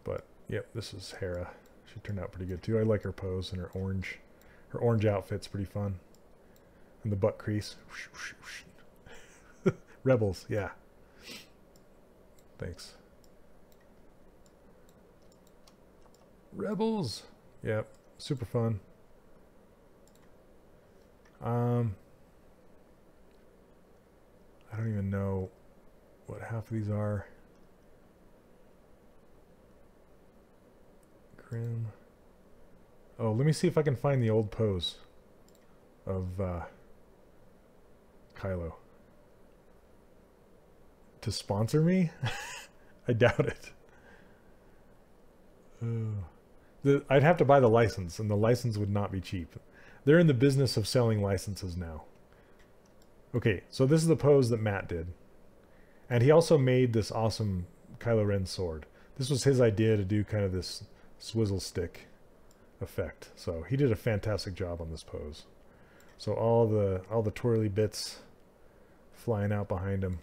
But yep, this is Hera. She turned out pretty good too. I like her pose and her orange outfit's pretty fun. And the butt crease. Rebels, yeah. Thanks. Rebels. Yep, super fun. I don't even know what half of these are. Grim. Oh, let me see if I can find the old pose of Kylo. To sponsor me? I doubt it. I'd have to buy the license, and the license would not be cheap. They're in the business of selling licenses now. Okay, so this is the pose that Matt did. And he also made this awesome Kylo Ren sword. This was his idea to do kind of this swizzle stick effect. So he did a fantastic job on this pose. So all the twirly bits flying out behind him.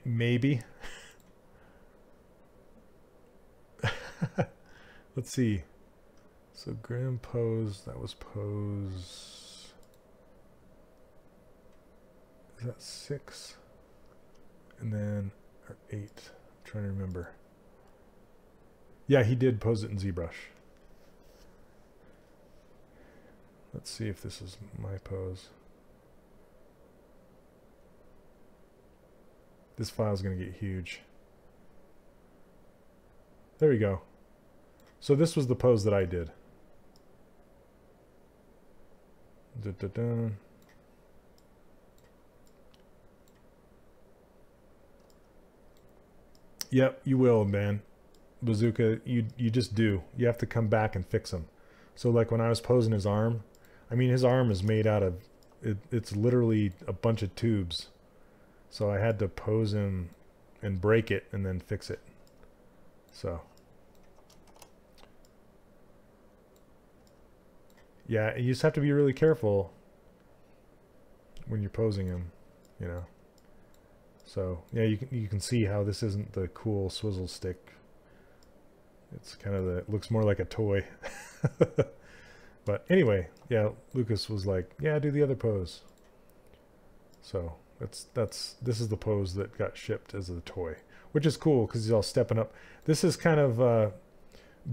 Maybe. Let's see. So Grim pose, that was pose. Is that 6? And then, or 8. I'm trying to remember. Yeah, he did pose it in ZBrush. Let's see if this is my pose. This file's going to get huge. There we go. So this was the pose that I did. Yep, you will, man. Bazooka, you just do. You have to come back and fix him. So like when I was posing his arm, I mean his arm is made out of, it's literally a bunch of tubes. So I had to pose him and break it and then fix it. So yeah, you just have to be really careful when you're posing him, you know. So yeah, you can see how this isn't the cool swizzle stick. It's kind of it looks more like a toy. But anyway, yeah, Lucas was like, yeah, do the other pose. So this is the pose that got shipped as a toy, which is cool because he's all stepping up. This is kind of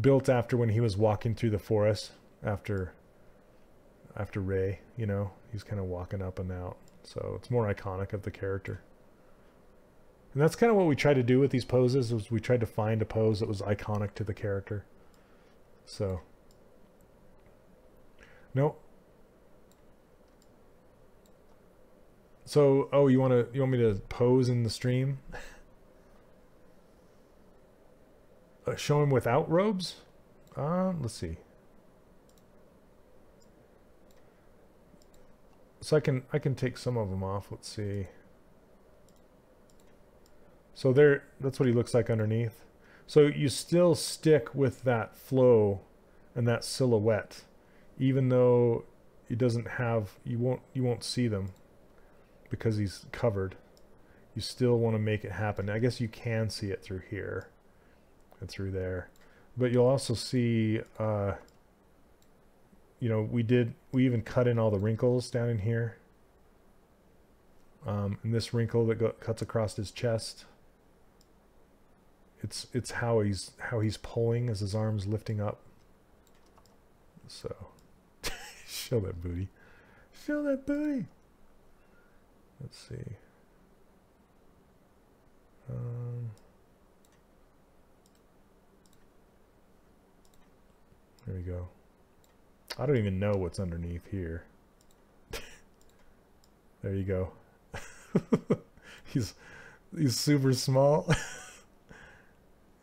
built after when he was walking through the forest after Rey, you know, he's kind of walking up and out. So it's more iconic of the character. And that's kind of what we tried to do with these poses, was we tried to find a pose that was iconic to the character. So no. So, oh, you want me to pose in the stream? Show him without robes? Let's see. So I can take some of them off. Let's see. So there, that's what he looks like underneath. So you still stick with that flow and that silhouette, even though he doesn't have, you won't see them because he's covered. You still want to make it happen. I guess you can see it through here and through there, but you'll also see, you know, we even cut in all the wrinkles down in here. And this wrinkle that cuts across his chest. It's how he's pulling as his arm's lifting up. So show that booty. Show that booty. Let's see. There we go. I don't even know what's underneath here. There you go. He's super small.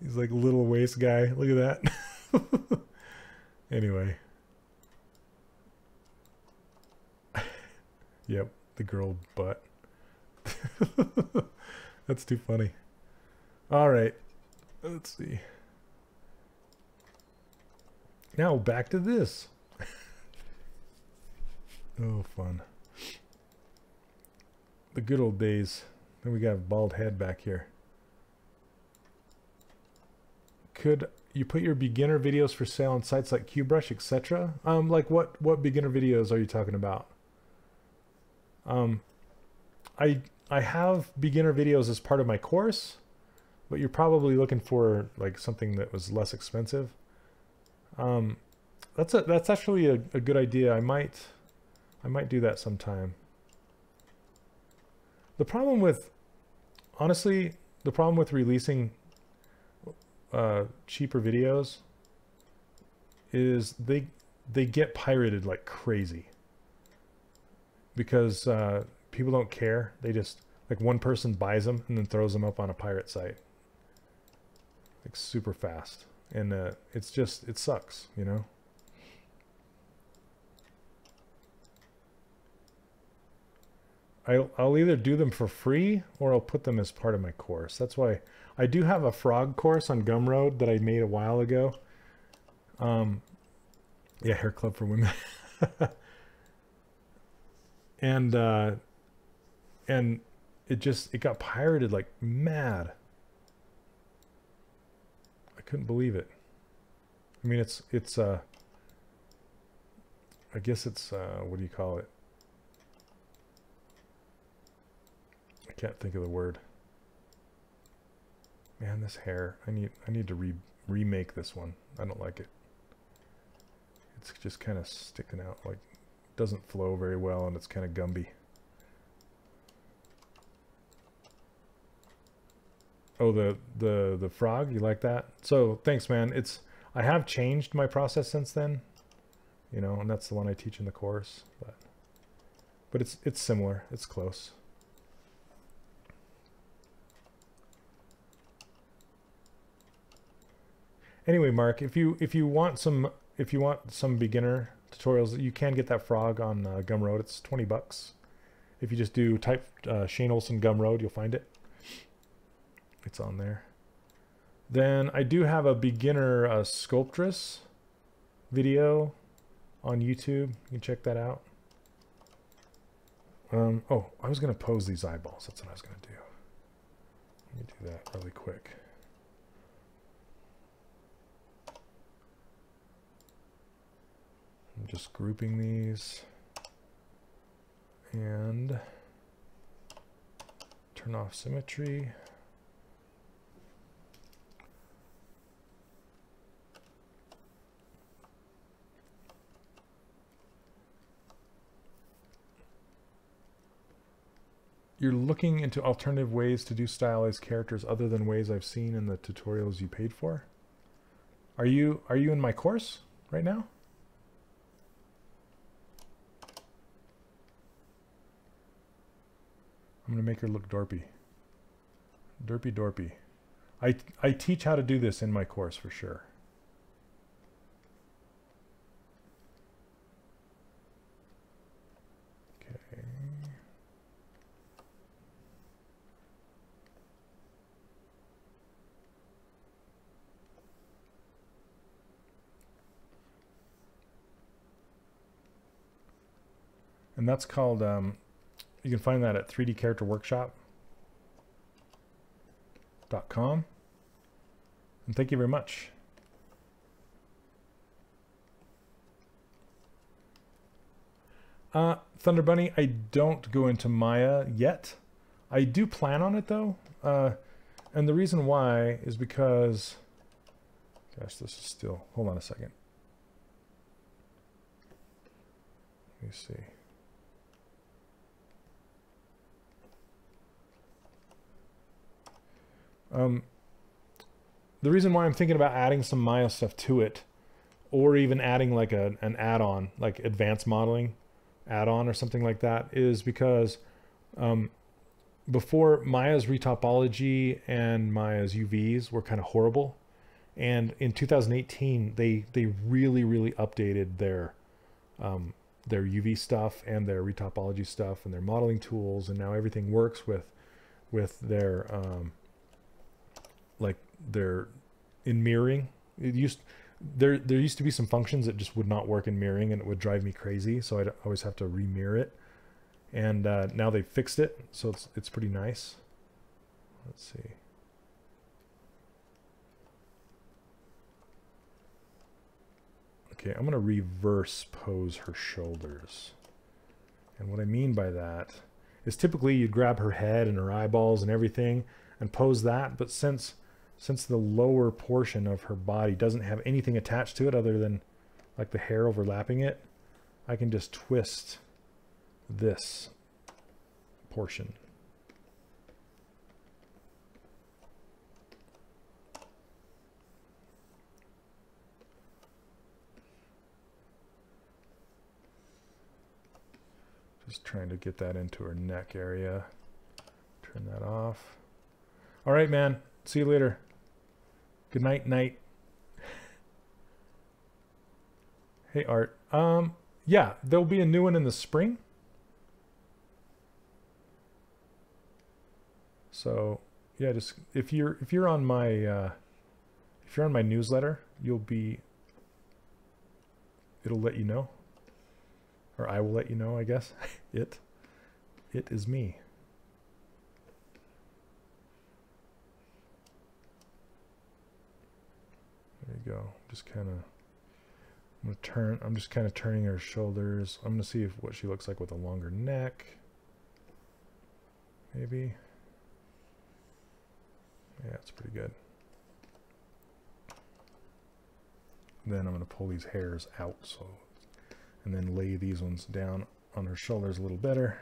He's like a little waist guy. Look at that. Anyway. Yep, the girl butt. That's too funny. All right. Let's see. Now back to this. Oh, fun. The good old days. Then we got a bald head back here. Could you put your beginner videos for sale on sites like QBrush, etc.? Like what beginner videos are you talking about? I have beginner videos as part of my course, but you're probably looking for like something that was less expensive. That's actually a good idea. I might do that sometime. The problem with, honestly, the problem with releasing cheaper videos is they get pirated like crazy because people don't care. They just, like, one person buys them and then throws them up on a pirate site like super fast, and it's just, it sucks, you know. I'll either do them for free or I'll put them as part of my course. That's why I do have a frog course on Gumroad that I made a while ago. Yeah, Hair Club for Women. And it got pirated like mad. I couldn't believe it. I mean, it's I guess it's what do you call it? I can't think of the word. Man, this hair. I need to remake this one. I don't like it. It's just kind of sticking out, like, doesn't flow very well, and it's kind of Gumby. Oh, the frog, you like that? So thanks, man. I have changed my process since then, you know, and that's the one I teach in the course, but it's similar. It's close. Anyway, Mark, if you want some beginner tutorials, you can get that frog on Gumroad. It's $20. If you just type Shane Olson Gumroad, you'll find it. It's on there. Then I do have a beginner sculptress video on YouTube. You can check that out. Oh, I was gonna pose these eyeballs. That's what I was gonna do. Let me do that really quick. I'm just grouping these and turn off symmetry. You're looking into alternative ways to do stylized characters other than ways I've seen in the tutorials you paid for? Are you in my course right now? I'm gonna make her look dorpy. Derpy dorpy. I teach how to do this in my course for sure. Okay. And that's called, you can find that at 3dcharacterworkshop.com. And thank you very much. Thunder Bunny, I don't go into Maya yet. I do plan on it though. And the reason why is because, gosh, this is still, hold on a second. Let me see. The reason why I'm thinking about adding some Maya stuff to it, or even adding like an add-on, like advanced modeling add-on or something like that, is because before, Maya's retopology and Maya's UVs were kind of horrible, and in 2018 they really updated their UV stuff and their retopology stuff and their modeling tools, and now everything works with their like they're in mirroring. There used to be some functions that just would not work in mirroring, and it would drive me crazy, so I'd always have to remirror it. And now they fixed it, so it's pretty nice. Let's see. Okay, I'm gonna reverse pose her shoulders. And what I mean by that is typically you'd grab her head and her eyeballs and everything and pose that, but since the lower portion of her body doesn't have anything attached to it other than like the hair overlapping it, I can just twist this portion. Just trying to get that into her neck area. Turn that off. All right, man. See you later. Good night, night. Hey, Art. Yeah, there'll be a new one in the spring. So, yeah, just if you're on my newsletter, it'll let you know. Or I will let you know, I guess. It is me. There you go. Just kind of, I'm just kind of turning her shoulders. I'm gonna see what she looks like with a longer neck. Maybe. Yeah, it's pretty good. Then I'm gonna pull these hairs out, and then lay these ones down on her shoulders a little better.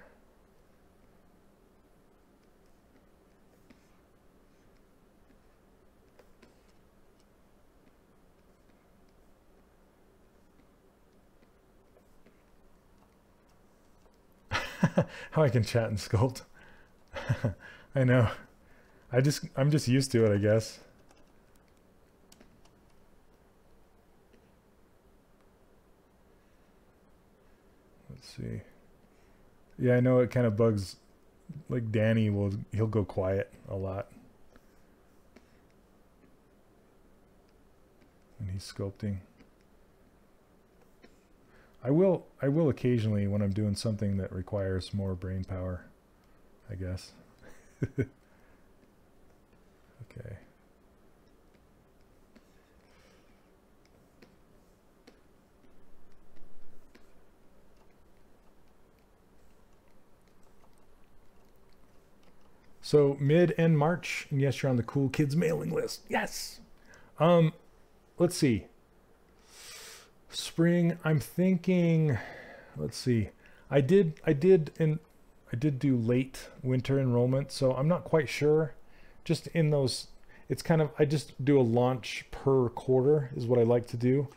How I can chat and sculpt. I know. I'm just used to it, I guess. Let's see. Yeah, I know it kind of bugs, like Danny he'll go quiet a lot when he's sculpting. I will occasionally when I'm doing something that requires more brain power, I guess. Okay. So mid-end March, and yes, you're on the Cool Kids mailing list. Yes. Let's see. Spring, I'm thinking, let's see. I did do late winter enrollment, so I'm not quite sure. Just in those, it's kind of, I just do a launch per quarter is what I like to do.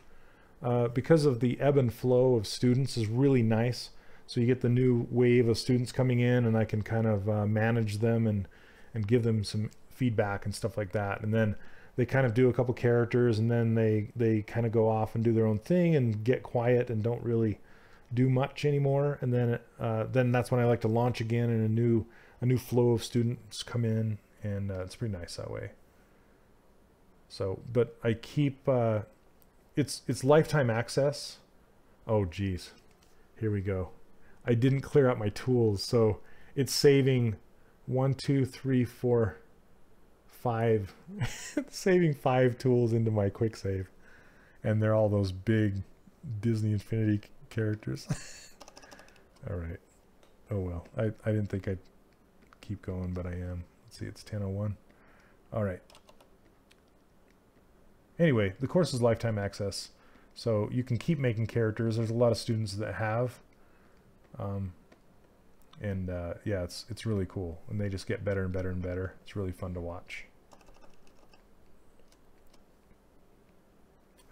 Because of the ebb and flow of students is really nice. So you get the new wave of students coming in, and I can kind of manage them and give them some feedback and stuff like that. And then they kind of do a couple characters, and then they kind of go off and do their own thing and get quiet and don't really do much anymore. And then that's when I like to launch again, and a new flow of students come in, and it's pretty nice that way. So, but I keep it's lifetime access. Oh geez, here we go. I didn't clear out my tools, so it's saving 1, 2, 3, 4, 5 saving 5 tools into my quick save, and they're all those big Disney Infinity characters. All right. Oh well, I didn't think I'd keep going, but I am. Let's see, it's 10:01. All right. Anyway, the course is lifetime access, so you can keep making characters. There's a lot of students that have, yeah, it's really cool, and they just get better and better and better. It's really fun to watch.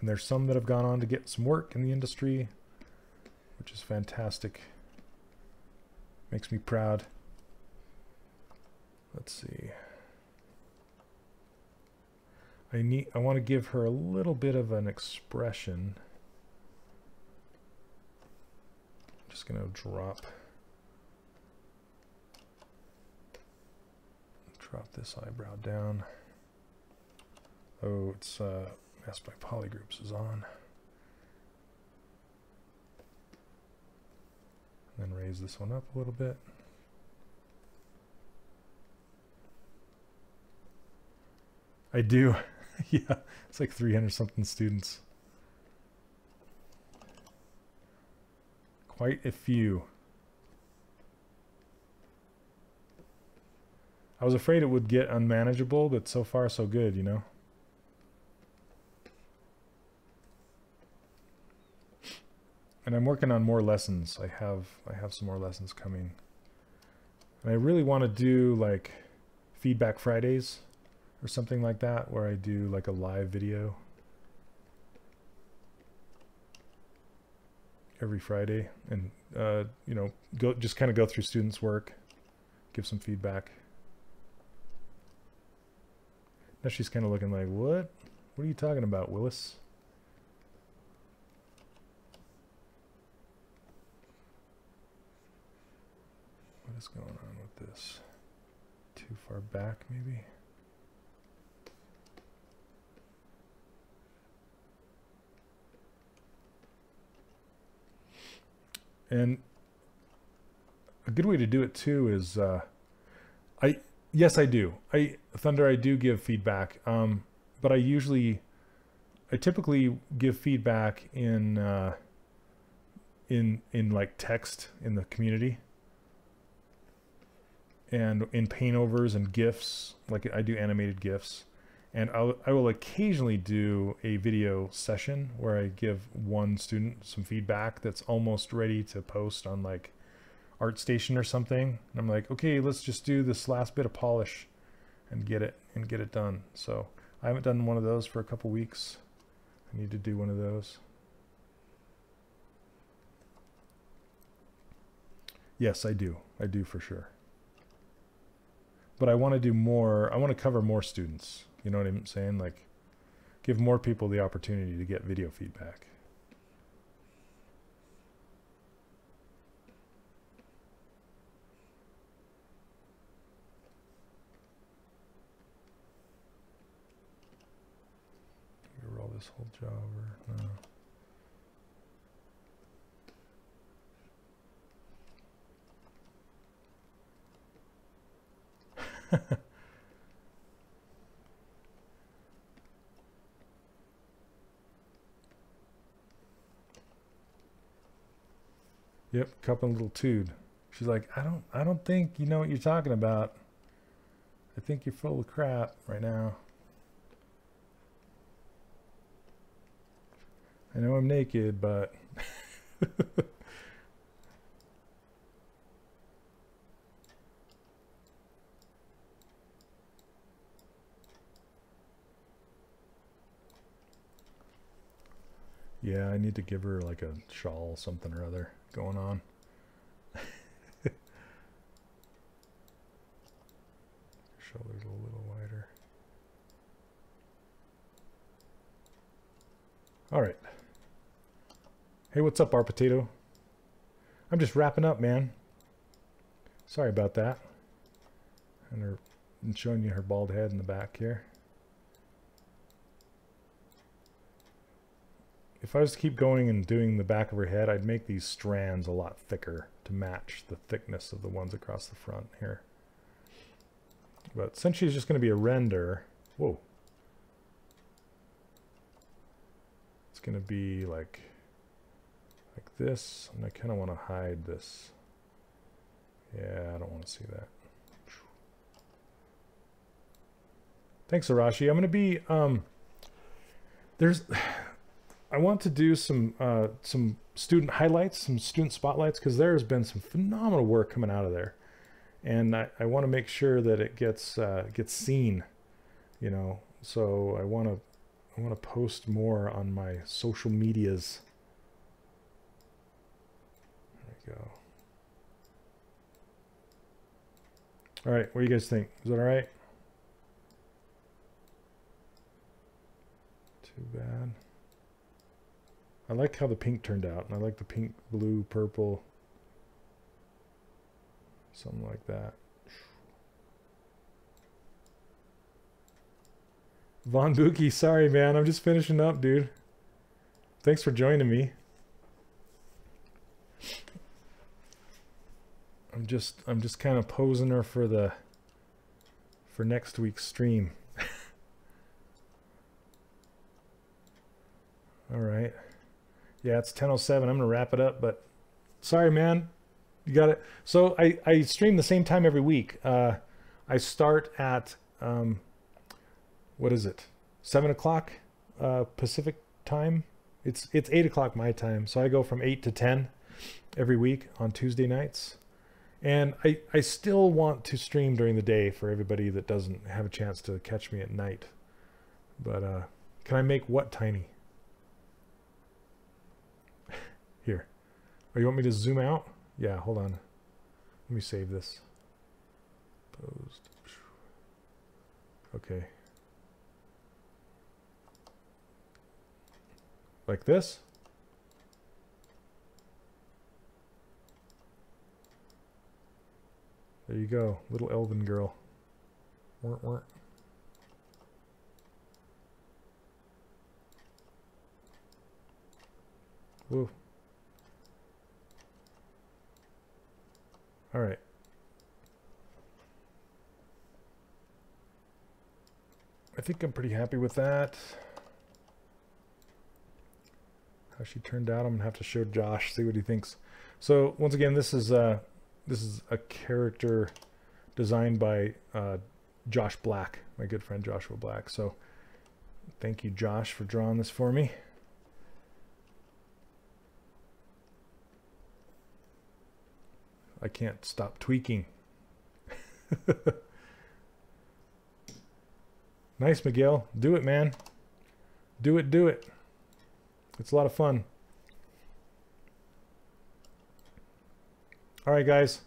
And there's some that have gone on to get some work in the industry, which is fantastic. Makes me proud. Let's see. I want to give her a little bit of an expression. I'm just going to drop this eyebrow down. Oh, it's Masked by Polygroups is on. And then raise this one up a little bit. I do. Yeah, it's like 300 something students. Quite a few. I was afraid it would get unmanageable, but so far so good, you know. And I'm working on more lessons. I have some more lessons coming. And I really want to do like Feedback Fridays or something like that, where I do like a live video every Friday, and you know, just kind of go through students' work, give some feedback. Now she's kind of looking like, what are you talking about, Willis? What is going on with this? Too far back, maybe? And a good way to do it too is, yes, I do. Thunder, I do give feedback, but I typically give feedback in like text in the community, and in paint overs and GIFs. Like I do animated GIFs, and I will occasionally do a video session where I give one student some feedback that's almost ready to post on like ArtStation or something. And I'm like, okay, let's just do this last bit of polish and get it done. So I haven't done one of those for a couple weeks. I need to do one of those. Yes, I do for sure. But I want to do more. I want to cover more students. You know what I'm saying? Like, give more people the opportunity to get video feedback. Roll this whole job over. No. Yep, cup and little tude. She's like, I don't think you know what you're talking about. I think you're full of crap right now. I know I'm naked, but yeah, I need to give her like a shawl, something or other going on. All right. Hey, what's up, our potato? I'm just wrapping up, man. Sorry about that. And I'm showing you her bald head in the back here. If I was to keep going and doing the back of her head, I'd make these strands a lot thicker to match the thickness of the ones across the front here. But since she's just going to be a render, whoa. It's going to be like this, and I kind of want to hide this. Yeah, I don't want to see that. Thanks, Arashi. I'm going to be, I want to do some student highlights, some student spotlights, because there's been some phenomenal work coming out of there. And I want to make sure that it gets seen, you know. So I want to post more on my social medias. There we go. All right, what do you guys think? Is that all right? Too bad. I like how the pink turned out, and I like the pink, blue, purple. Something like that. Von Buki, sorry man, I'm just finishing up, dude. Thanks for joining me. I'm just kind of posing her for next week's stream. All right. Yeah, it's 10:07. I'm gonna wrap it up, but sorry, man. You got it. So I stream the same time every week. I start at what is it? 7 o'clock Pacific time. It's 8 o'clock my time. So I go from 8 to 10 every week on Tuesday nights. And I still want to stream during the day for everybody that doesn't have a chance to catch me at night. But can I make what tiny? Here. Oh, you want me to zoom out? Yeah, hold on. Let me save this. Post. Okay. Like this? There you go, little elven girl. Weren't. Whoa. All right. I think I'm pretty happy with that. How she turned out, I'm gonna have to show Josh, see what he thinks. So once again, this is a character designed by Josh Black, my good friend Joshua Black. So thank you, Josh, for drawing this for me. I can't stop tweaking. Nice, Miguel. Do it, man. Do it, do it. It's a lot of fun. All right, guys.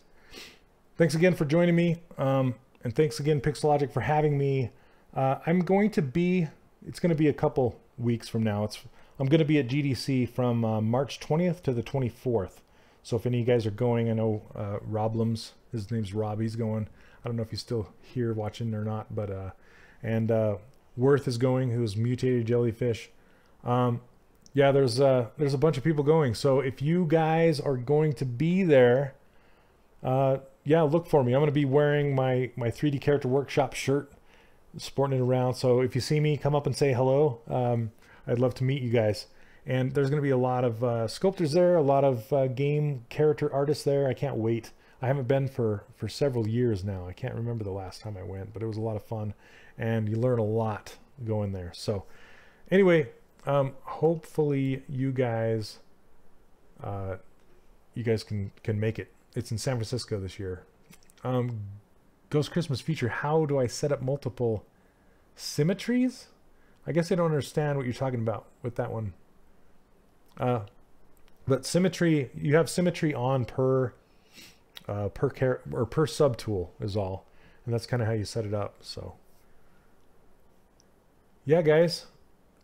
Thanks again for joining me. And thanks again, Pixelogic, for having me. I'm going to be, it's going to be a couple weeks from now. I'm going to be at GDC from March 20th to the 24th. So if any of you guys are going, I know Roblums, his name's Rob, he's going. I don't know if he's still here watching or not, but and Worth is going, who's Mutated Jellyfish. Yeah, there's a bunch of people going. So if you guys are going to be there, yeah, look for me. I'm going to be wearing my 3D Character Workshop shirt, sporting it around. So if you see me, come up and say hello. I'd love to meet you guys. And there's going to be a lot of sculptors there, a lot of game character artists there. I can't wait. I haven't been for several years now. I can't remember the last time I went, but it was a lot of fun. And you learn a lot going there. So anyway, hopefully you guys can make it. It's in San Francisco this year. Ghost Christmas feature. How do I set up multiple symmetries? I guess I don't understand what you're talking about with that one. But symmetry, you have symmetry on per sub tool is all, and that's kind of how you set it up. So yeah, guys,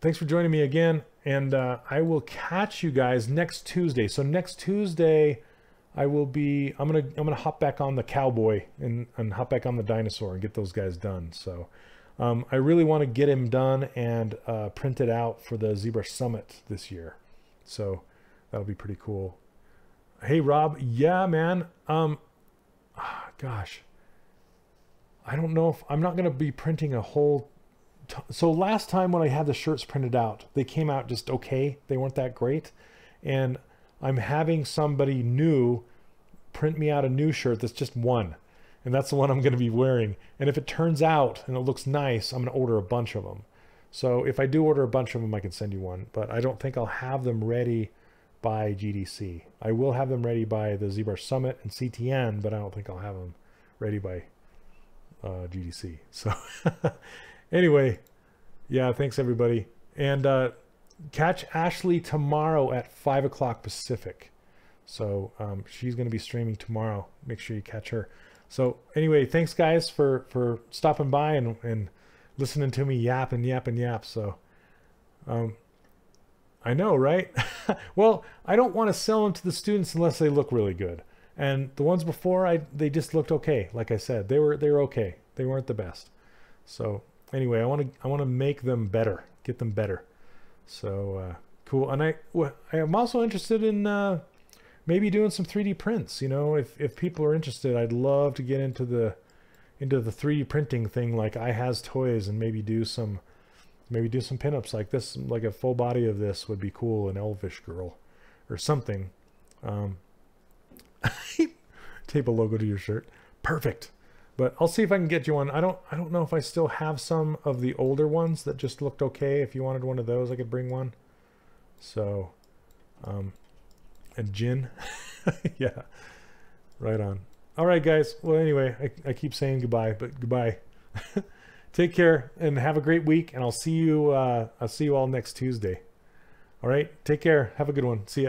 thanks for joining me again. And I will catch you guys next Tuesday. So next Tuesday, I'm gonna hop back on the cowboy and hop back on the dinosaur and get those guys done. So I really want to get him done and print it out for the ZBrush Summit this year. So that'll be pretty cool. Hey Rob, yeah man. Gosh, I don't know if I'm not gonna be printing a whole. So last time when I had the shirts printed out, they came out just okay. They weren't that great, and I'm having somebody new print me out a new shirt that's just one, and that's the one I'm going to be wearing. And if it turns out and it looks nice, I'm going to order a bunch of them. So if I do order a bunch of them, I can send you one, but I don't think I'll have them ready by GDC. I will have them ready by the ZBrush Summit and CTN, but I don't think I'll have them ready by GDC. So anyway, yeah, thanks everybody. And catch Ashley tomorrow at 5 o'clock Pacific. So she's going to be streaming tomorrow. Make sure you catch her. So anyway, thanks guys for stopping by and listening to me yap and yap and yap. So I know, right? Well, I don't want to sell them to the students unless they look really good. And the ones before, they just looked okay. Like I said, they were okay. They weren't the best. So anyway, I want to make them better, get them better. So cool. And I am also interested in maybe doing some 3D prints. You know, if people are interested, I'd love to get into the 3D printing thing, like iHasToys, and maybe do some pinups like this, like a full body of this would be cool, an Elvish girl or something. Tape a logo to your shirt. Perfect. But I'll see if I can get you one. I don't know if I still have some of the older ones that just looked okay. If you wanted one of those, I could bring one. So, and gin. Yeah, right on. All right, guys. Well, anyway, I keep saying goodbye, but goodbye. Take care and have a great week. And I'll see you all next Tuesday. All right. Take care. Have a good one. See ya.